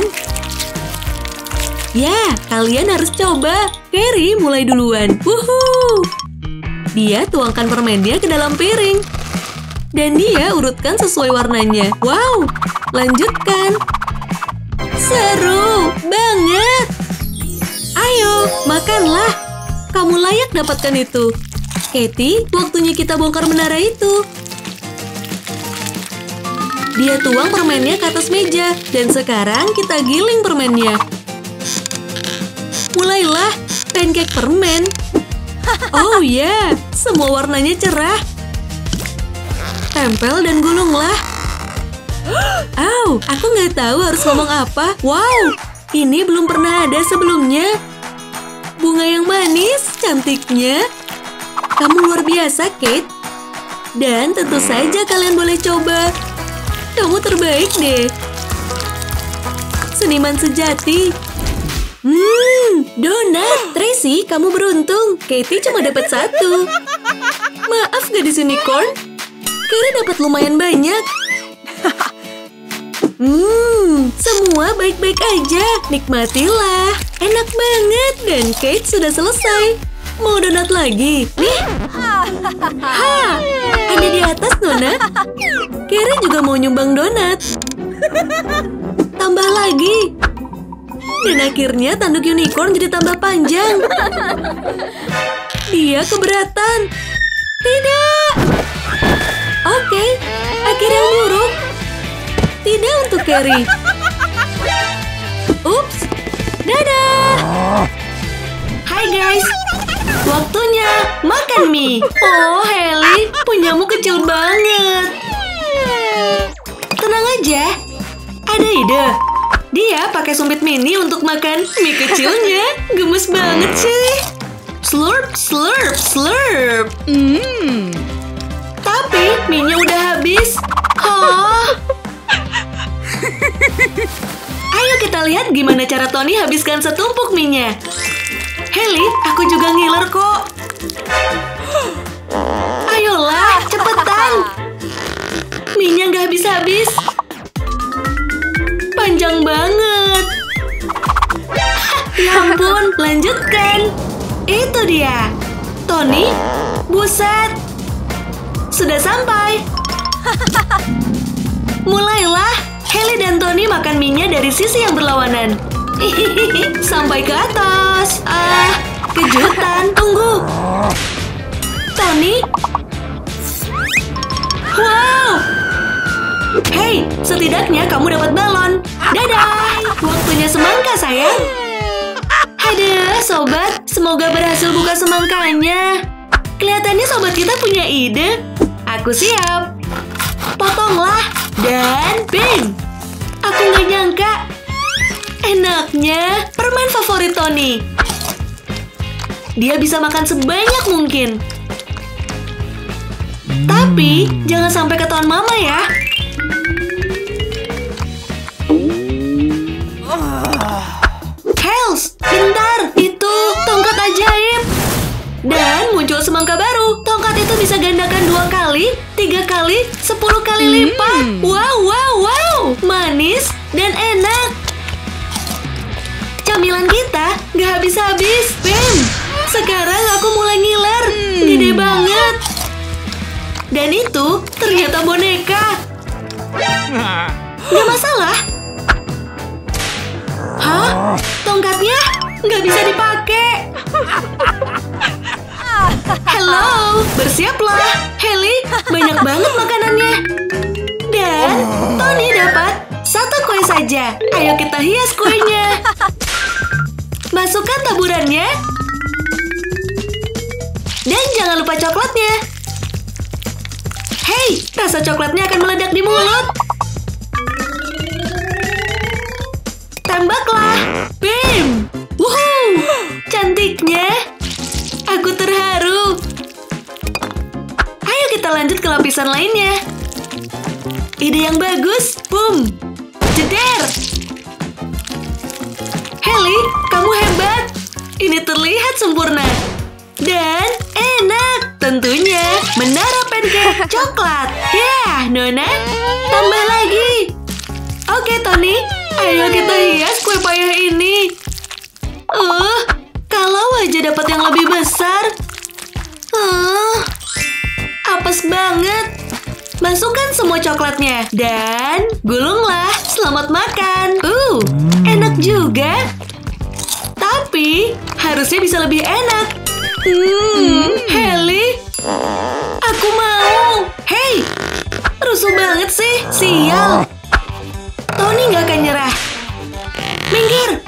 Ya, kalian harus coba. Carrie mulai duluan. Wuhuu! Dia tuangkan permennya ke dalam piring. Dan dia urutkan sesuai warnanya. Wow, lanjutkan. Seru banget. Ayo, makanlah. Kamu layak dapatkan itu. Katie, waktunya kita bongkar menara itu. Dia tuang permennya ke atas meja. Dan sekarang kita giling permennya. Mulailah, pancake permen. Oh ya, semua warnanya cerah. Tempel dan gulunglah. Aku nggak tahu harus ngomong apa. Wow, ini belum pernah ada sebelumnya. Bunga yang manis, cantiknya. Kamu luar biasa, Kate. Dan tentu saja kalian boleh coba. Kamu terbaik deh. Seniman sejati. Donat. Tracy, kamu beruntung. Katie cuma dapat 1. Maaf, gadis unicorn. Carrie dapat lumayan banyak. Semua baik-baik aja. Nikmatilah. Enak banget. Dan Kate sudah selesai. Mau donat lagi? Nih. Ada di atas, Nona. Carrie juga mau nyumbang donat. Tambah lagi. Dan akhirnya tanduk unicorn jadi tambah panjang. Dia keberatan. Tidak. Oke, akhir yang buruk. Tidak untuk Carrie. Ups. Dadah. Hai guys. Waktunya makan mie. Oh, Haley, punyamu kecil banget. Tenang aja. Ada ide. Dia pakai sumpit mini untuk makan mie kecilnya. Gemes banget sih. Slurp, slurp, slurp. Tapi mie-nya udah habis. Ayo kita lihat gimana cara Tony habiskan setumpuk mie-nya. Haley, aku juga ngiler kok. Ayolah, cepetan. Mie-nya nggak habis-habis. Panjang banget. Ya ampun, lanjutkan. Itu dia. Tony, buset. Sudah sampai. Mulailah. Haley dan Tony makan mie-nya dari sisi yang berlawanan. Sampai ke atas. Kejutan. Tunggu. Tony. Wow. Hei, setidaknya kamu dapat balon. Dadah. Waktunya semangka, sayang. Aduh, sobat. Semoga berhasil buka semangkanya. Kelihatannya sobat kita punya ide. Aku siap. Potonglah. Dan bing. Aku nggak nyangka. Enaknya. Permen favorit Tony. Dia bisa makan sebanyak mungkin. Tapi, jangan sampai ketahuan mama ya. Hels, bentar. Itu tongkat ajaib. Dan muncul semangka baru. Tongkat itu bisa gandakan 2 kali, 3 kali, 10 kali lipat. Wow, wow, wow. Manis dan enak. Camilan kita nggak habis-habis. Bam. Sekarang aku mulai ngiler. Gede banget. Dan itu ternyata boneka. Nggak masalah. Hah? Tongkatnya nggak bisa dipakai. Halo, bersiaplah. Haley, banyak banget makanannya. Dan Tony dapat 1 kue saja. Ayo kita hias kuenya. Masukkan taburannya. Dan jangan lupa coklatnya. Hei, rasa coklatnya akan meledak di mulut. Tembaklah. Bim. Wuhuu. Cantiknya. Aku terharu. Ayo kita lanjut ke lapisan lainnya. Ide yang bagus. Boom. Jeder. Haley, kamu hebat. Ini terlihat sempurna. Dan enak. Tentunya menara pancake coklat. Ya, Nona. Tambah lagi. Oke, Tony. Ayo kita hias kue payah ini. semua coklatnya. Dan gulunglah. Selamat makan. Enak juga. Tapi harusnya bisa lebih enak. Hailey, aku mau. Hei, rusuh banget sih. Sial. Tony nggak akan nyerah. Minggir.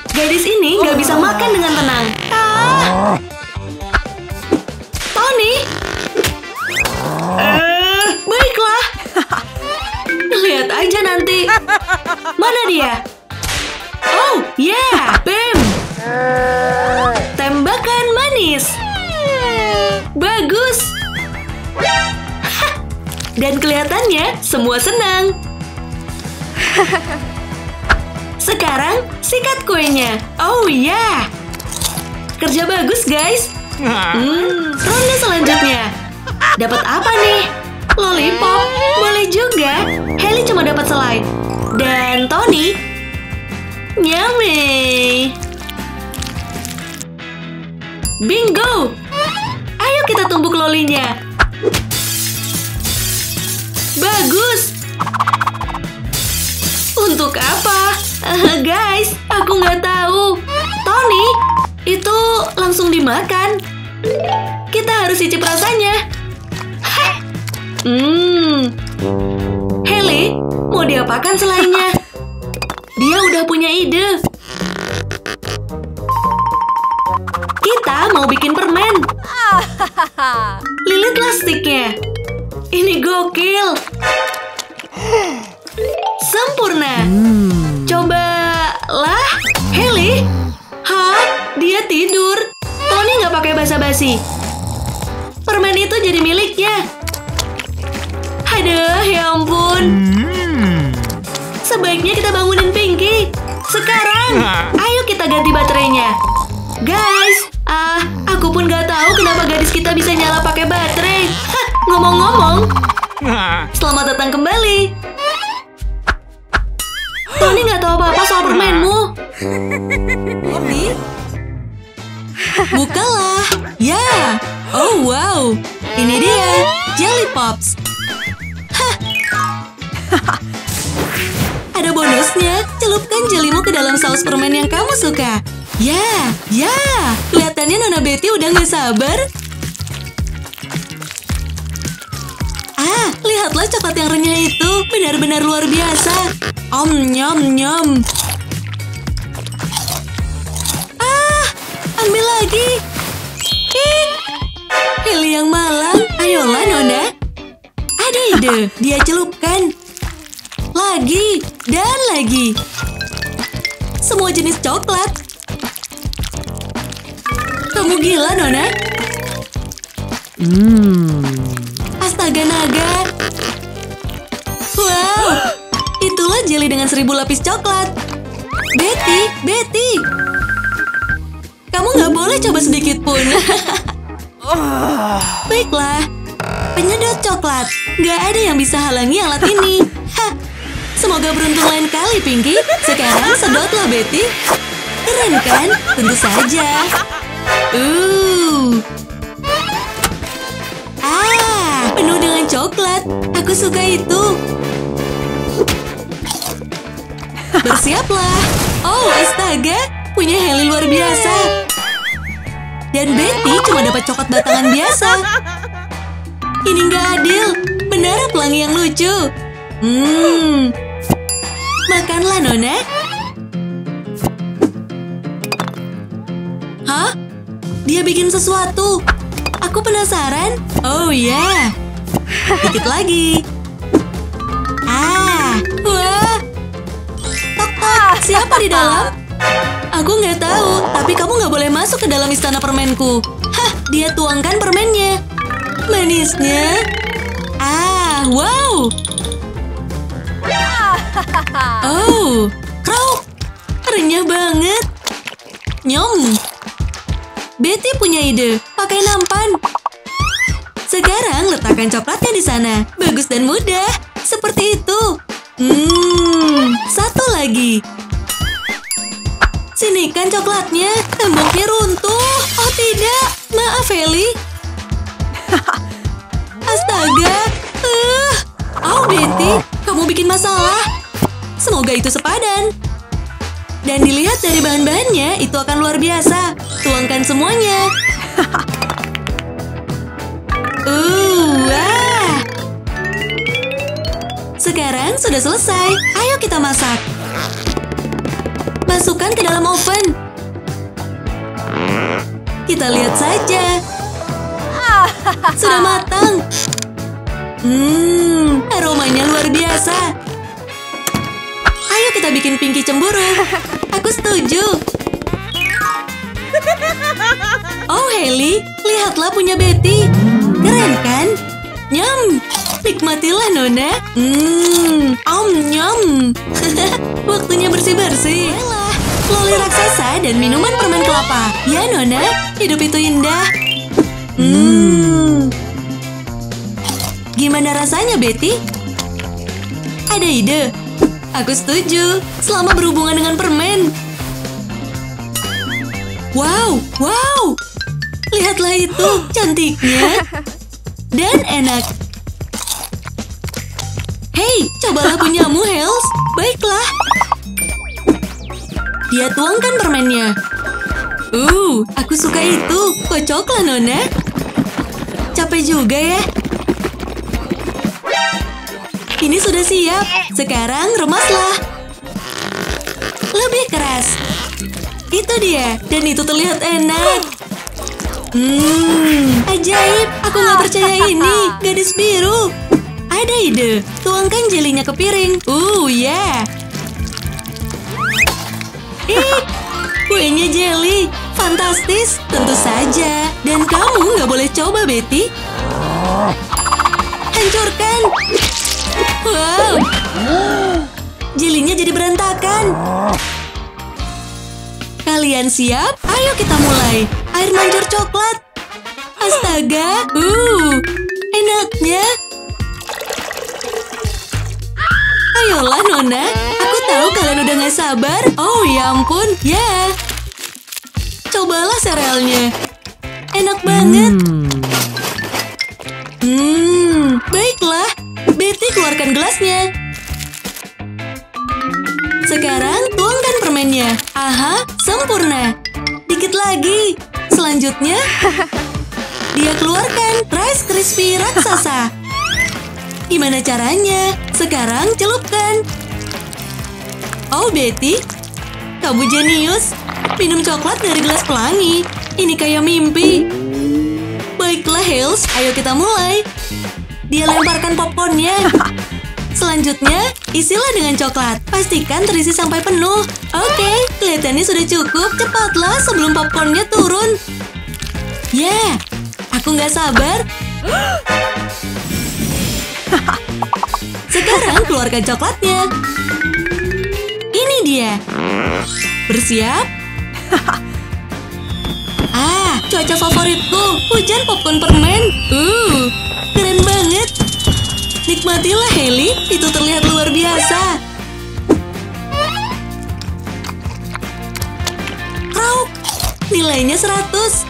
Gadis ini nggak bisa makan dengan tenang. Tony. Baiklah. Lihat aja nanti. Mana dia? Oh, yeah, Bam. Tembakan manis. Bagus. Dan kelihatannya semua senang. Sekarang sikat kuenya. Oh yeah. Kerja bagus guys. Ronde selanjutnya. Dapat apa nih? Lollipop. Boleh juga. Hailey cuma dapat selai. Dan Tony. Yummy. Bingo. Ayo kita tumbuk lolinya. Bagus. Untuk apa? Guys, aku nggak tahu. Tony, itu langsung dimakan. Kita harus icip rasanya. Hailey, mau diapakan selainya? Dia udah punya ide. Kita mau bikin permen. Lilitlah stiknya. Ini gokil. Sempurna. Cobalah. Hailey. Hah? Dia tidur. Tony nggak pakai basa-basi. Permen itu jadi miliknya. Aduh, ya ampun. Sebaiknya kita bangunin Pinky. Sekarang. Ayo kita ganti baterainya. Guys, aku pun nggak tahu kenapa gadis kita bisa nyala pakai baterai. Ngomong-ngomong. Selamat datang kembali. Tony nggak tahu apa-apa soal permenmu. Bukalah. Ya. Oh wow. Ini dia. Jelly Pops. Ada bonusnya. Celupkan jelimu ke dalam saus permen yang kamu suka. Ya. Kelihatannya Nona Betty udah nggak sabar. Lihatlah coklat yang renyah itu. Benar-benar luar biasa. Nyom. Ambil lagi. Hailey yang malang. Ayolah, Nona. Ada ide. Dia celupkan. Lagi. Dan lagi. Semua jenis coklat. Kamu gila, Nona? Astaga naga. Wow. Itulah jelly dengan 1000 lapis coklat. Betty. Kamu nggak boleh coba sedikit pun. Baiklah. Penyedot coklat. Nggak ada yang bisa halangi alat ini. Semoga beruntung lain kali, Pinky. Sekarang sedotlah, Betty. Keren kan? Tentu saja. Penuh dengan coklat. Aku suka itu. Bersiaplah. Oh, astaga. Punya Hailey luar biasa. Dan Betty cuma dapat coklat batangan biasa. Ini nggak adil. Benar pelangi yang lucu. Makanlah, Nona. Hah? Dia bikin sesuatu. Aku penasaran. Oh ya. Dikit lagi. Wah. Tok. Siapa di dalam? Aku nggak tahu, tapi kamu nggak boleh masuk ke dalam istana permenku. Dia tuangkan permennya. Manisnya. Wow. Oh, Crow. Renyah banget. Nyom. Betty punya ide. Pakai nampan. Sekarang letakkan coklatnya di sana. Bagus dan mudah. Seperti itu. Satu lagi. Sinikan coklatnya. Temboknya runtuh. Oh tidak. Maaf, Hailey. Astaga. Oh, Betty, kamu bikin masalah. Semoga itu sepadan. Dan dilihat dari bahan-bahannya, itu akan luar biasa. Tuangkan semuanya. Wah. Sekarang sudah selesai. Ayo kita masak. Masukkan ke dalam oven. Kita lihat saja. Sudah matang. Aromanya luar biasa. Ayo kita bikin Pinky cemburu. Aku setuju. Oh, Hailey, lihatlah punya Betty. Keren kan? Nyam. Nikmatilah, Nona. Nyam. Waktunya bersih-bersih. Loli raksasa dan minuman permen kelapa. Ya, Nona. Hidup itu indah. Gimana rasanya, Betty? Ada ide? Aku setuju. Selama berhubungan dengan permen. Wow, wow. Lihatlah itu, cantiknya. Dan enak. Hei, cobalah punyamu, Hales. Baiklah. Dia tuangkan permennya. Aku suka itu. Kocoklah, Nona. Capek juga ya. Ini sudah siap. Sekarang remaslah. Lebih keras. Itu dia. Dan itu terlihat enak. Ajaib. Aku nggak percaya ini. Gadis biru. Ada ide. Tuangkan jelinya ke piring. Yeah. Kuenya jelly. Fantastis. Tentu saja. Dan kamu nggak boleh coba, Betty. Hancurkan. Wow. Jelinya jadi berantakan. Kalian siap? Ayo kita mulai. Air mancur coklat. Astaga. Enaknya. Ayolah, Nona. Aku tahu kalian udah gak sabar. Oh, ya ampun. Ya. Cobalah serealnya. Enak banget. Baiklah. Betty keluarkan gelasnya. Sekarang tuangkan permennya. Aha, sempurna. Dikit lagi. Selanjutnya, dia keluarkan Rice Krispies raksasa. Gimana caranya? Sekarang celupkan. Oh, Betty, kamu jenius. Minum coklat dari gelas pelangi. Ini kayak mimpi. Baiklah, Hales, ayo kita mulai. Dia lemparkan popcornnya. Selanjutnya, isilah dengan coklat. Pastikan terisi sampai penuh. Oke, kelihatannya sudah cukup. Cepatlah sebelum popcornnya turun. Ya, aku nggak sabar. Sekarang keluarkan coklatnya. Ini dia. Bersiap? Cuaca favoritku. Hujan popcorn permen. Keren banget. Nikmatilah, Hailey. Itu terlihat luar biasa. Krauk. Nilainya 100.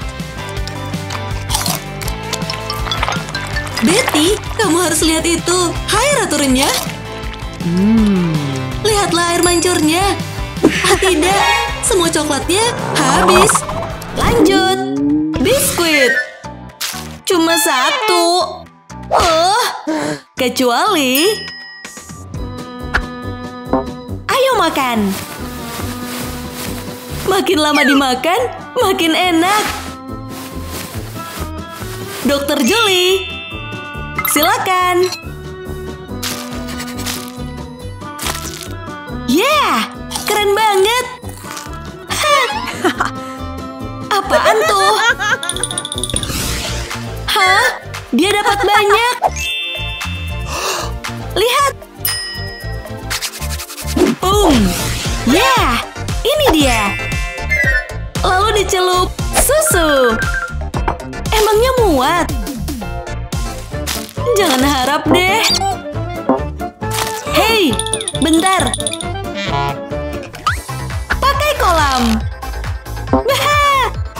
Betty, kamu harus lihat itu. Hai, ratunya. Lihatlah air mancurnya. Tidak. Semua coklatnya habis. Lanjut. Biskuit. Cuma 1. Kecuali. Ayo makan. Makin lama dimakan, makin enak. Dokter Julie, silakan. Yeah, keren banget. Apaan tuh? Hah? Dia dapat banyak. Lihat. Boom. Yeah, ini dia. Lalu dicelup susu. Emangnya muat? Jangan harap deh. Hei, bentar. Pakai kolam.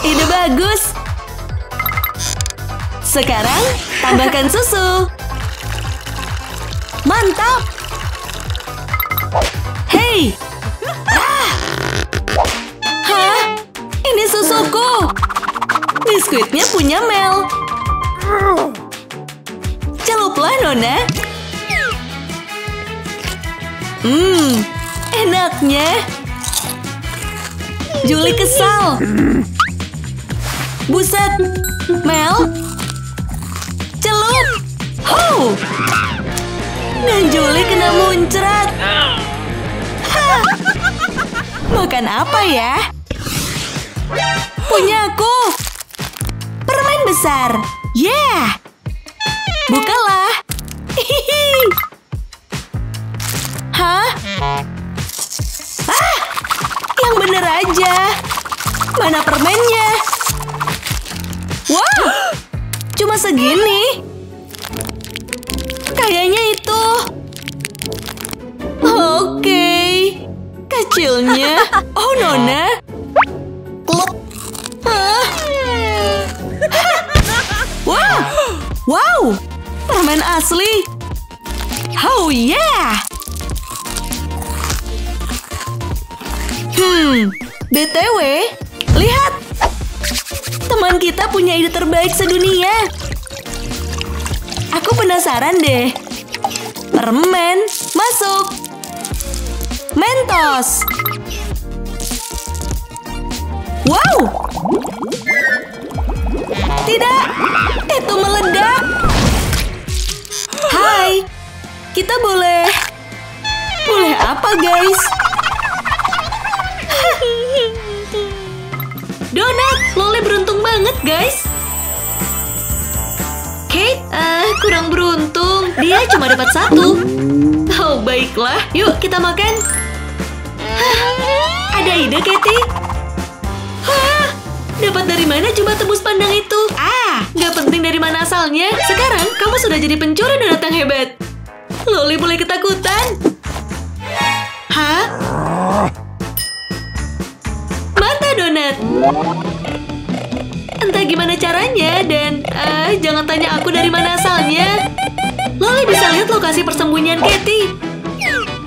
Ide bagus. Sekarang tambahkan susu. Mantap! Hei! Hah? Ini susuku! Biskuitnya punya Mel. Celuplah, Nona. Enaknya. Julie kesal. Buset, Mel. Celup. Dan Julie kena muncrat. Makan apa ya? Punya aku. Permen besar. Yeah. Bukalah. Hihihi. Hah? Yang bener aja. Mana permennya? Wow. Cuma segini. Kayaknya itu. Oke. Kecilnya. Oh, Nona. Wow. Permen asli. Oh, yeah. BTW, lihat. Teman kita punya ide terbaik sedunia. Aku penasaran deh. Permen, masuk. Mentos. Wow. Tidak, itu meledak. Hai, kita boleh apa, guys? Donat, Loli beruntung banget, guys. Kate, kurang beruntung. Dia cuma dapat 1. Oh, baiklah. Yuk, kita makan. Ada ide, Katie? Dapat dari mana coba tebus pandang itu? Nggak penting dari mana asalnya. Sekarang, kamu sudah jadi pencuri donat yang hebat. Loli mulai ketakutan. Mata donat. Entah gimana caranya dan jangan tanya aku dari mana asalnya. Loli bisa lihat lokasi persembunyian Katie.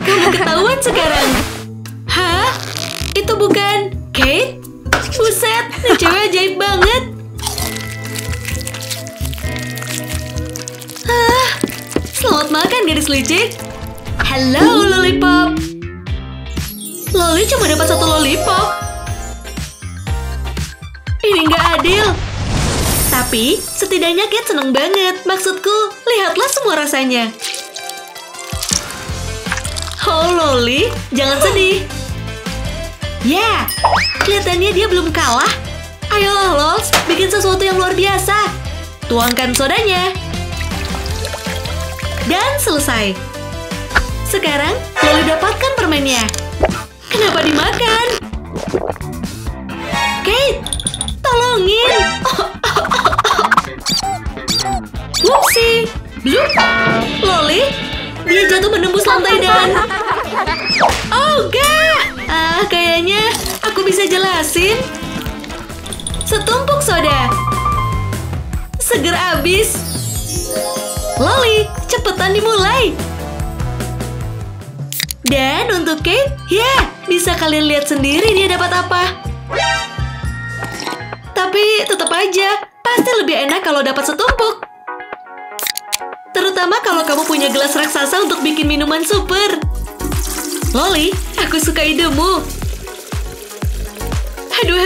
Kamu ketahuan sekarang. Itu bukan Kate? Buset, ini cewek ajaib banget. Selamat makan, gadis licik. Halo, lollipop. Loli cuma dapat 1 lollipop. Ini nggak adil. Tapi, setidaknya Kate seneng banget. Maksudku, lihatlah semua rasanya. Oh, Loli, jangan sedih. Ya, kelihatannya dia belum kalah. Ayolah, Lols, bikin sesuatu yang luar biasa. Tuangkan sodanya. Dan selesai. Sekarang, Loli dapatkan permennya. Kenapa dimakan? Kate, tolongin. Whoopsie. Bloop. Loli, dia jatuh menembus lantai dan... Oh, gak. Kayaknya aku bisa jelasin. Setumpuk soda. Seger abis. Loli, cepetan dimulai. Dan untuk Kate, ya, bisa kalian lihat sendiri dia dapat apa. Tapi tetap aja, pasti lebih enak kalau dapat setumpuk. Terutama kalau kamu punya gelas raksasa untuk bikin minuman super. Loli, aku suka idemu.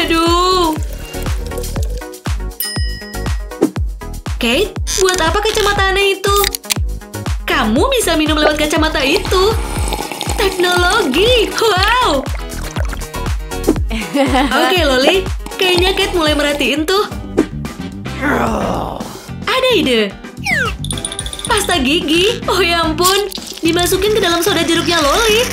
Aduh. Kate, buat apa kacamata aneh itu? Kamu bisa minum lewat kacamata itu. Teknologi, wow. Oke, Loli, kayaknya Kate mulai merhatiin tuh. Ada ide. Pasta gigi, oh ya ampun, dimasukin ke dalam soda jeruknya Loli.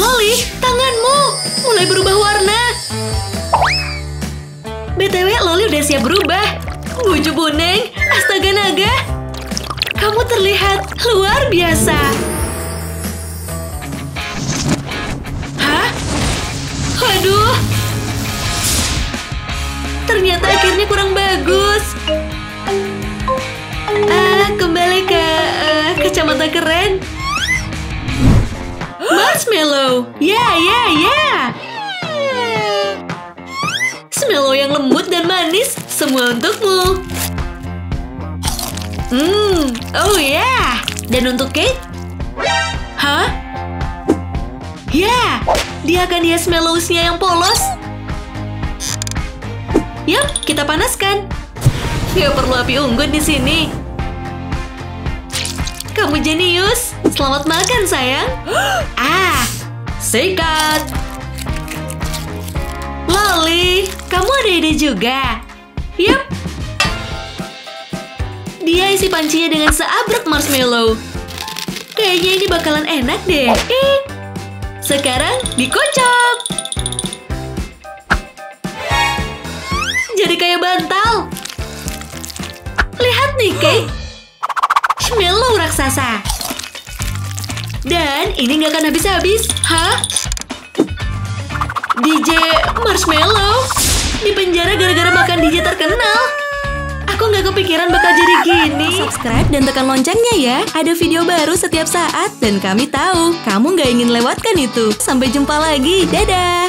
Loli, tanganmu mulai berubah warna. BTW, Loli udah siap berubah. Buju Buneng, astaga naga. Kamu terlihat luar biasa. Waduh. Ternyata akhirnya kurang bagus. kembali ke kacamata keren. Marshmallow. Ya. Marshmallow yang lembut dan manis, semua untukmu. Oh ya. Dan untuk Kate? Hah? Ya, dia akan hias marshmallows-nya yang polos. Yap, kita panaskan. Gak perlu api unggun di sini. Kamu jenius. Selamat makan, sayang. Sikat. Loli, kamu ada ide juga? Yap. Dia isi pancinya dengan seabrek marshmallow. Kayaknya ini bakalan enak deh. Sekarang dikocok. Jadi kayak bantal. Lihat nih, Kate. Marshmallow raksasa. Dan ini nggak akan habis-habis. Hah? DJ Marshmallow di penjara gara-gara makan DJ terkenal. Aku nggak kepikiran bakal jadi gini. Subscribe dan tekan loncengnya ya. Ada video baru setiap saat dan kami tahu kamu nggak ingin lewatkan itu. Sampai jumpa lagi. Dadah.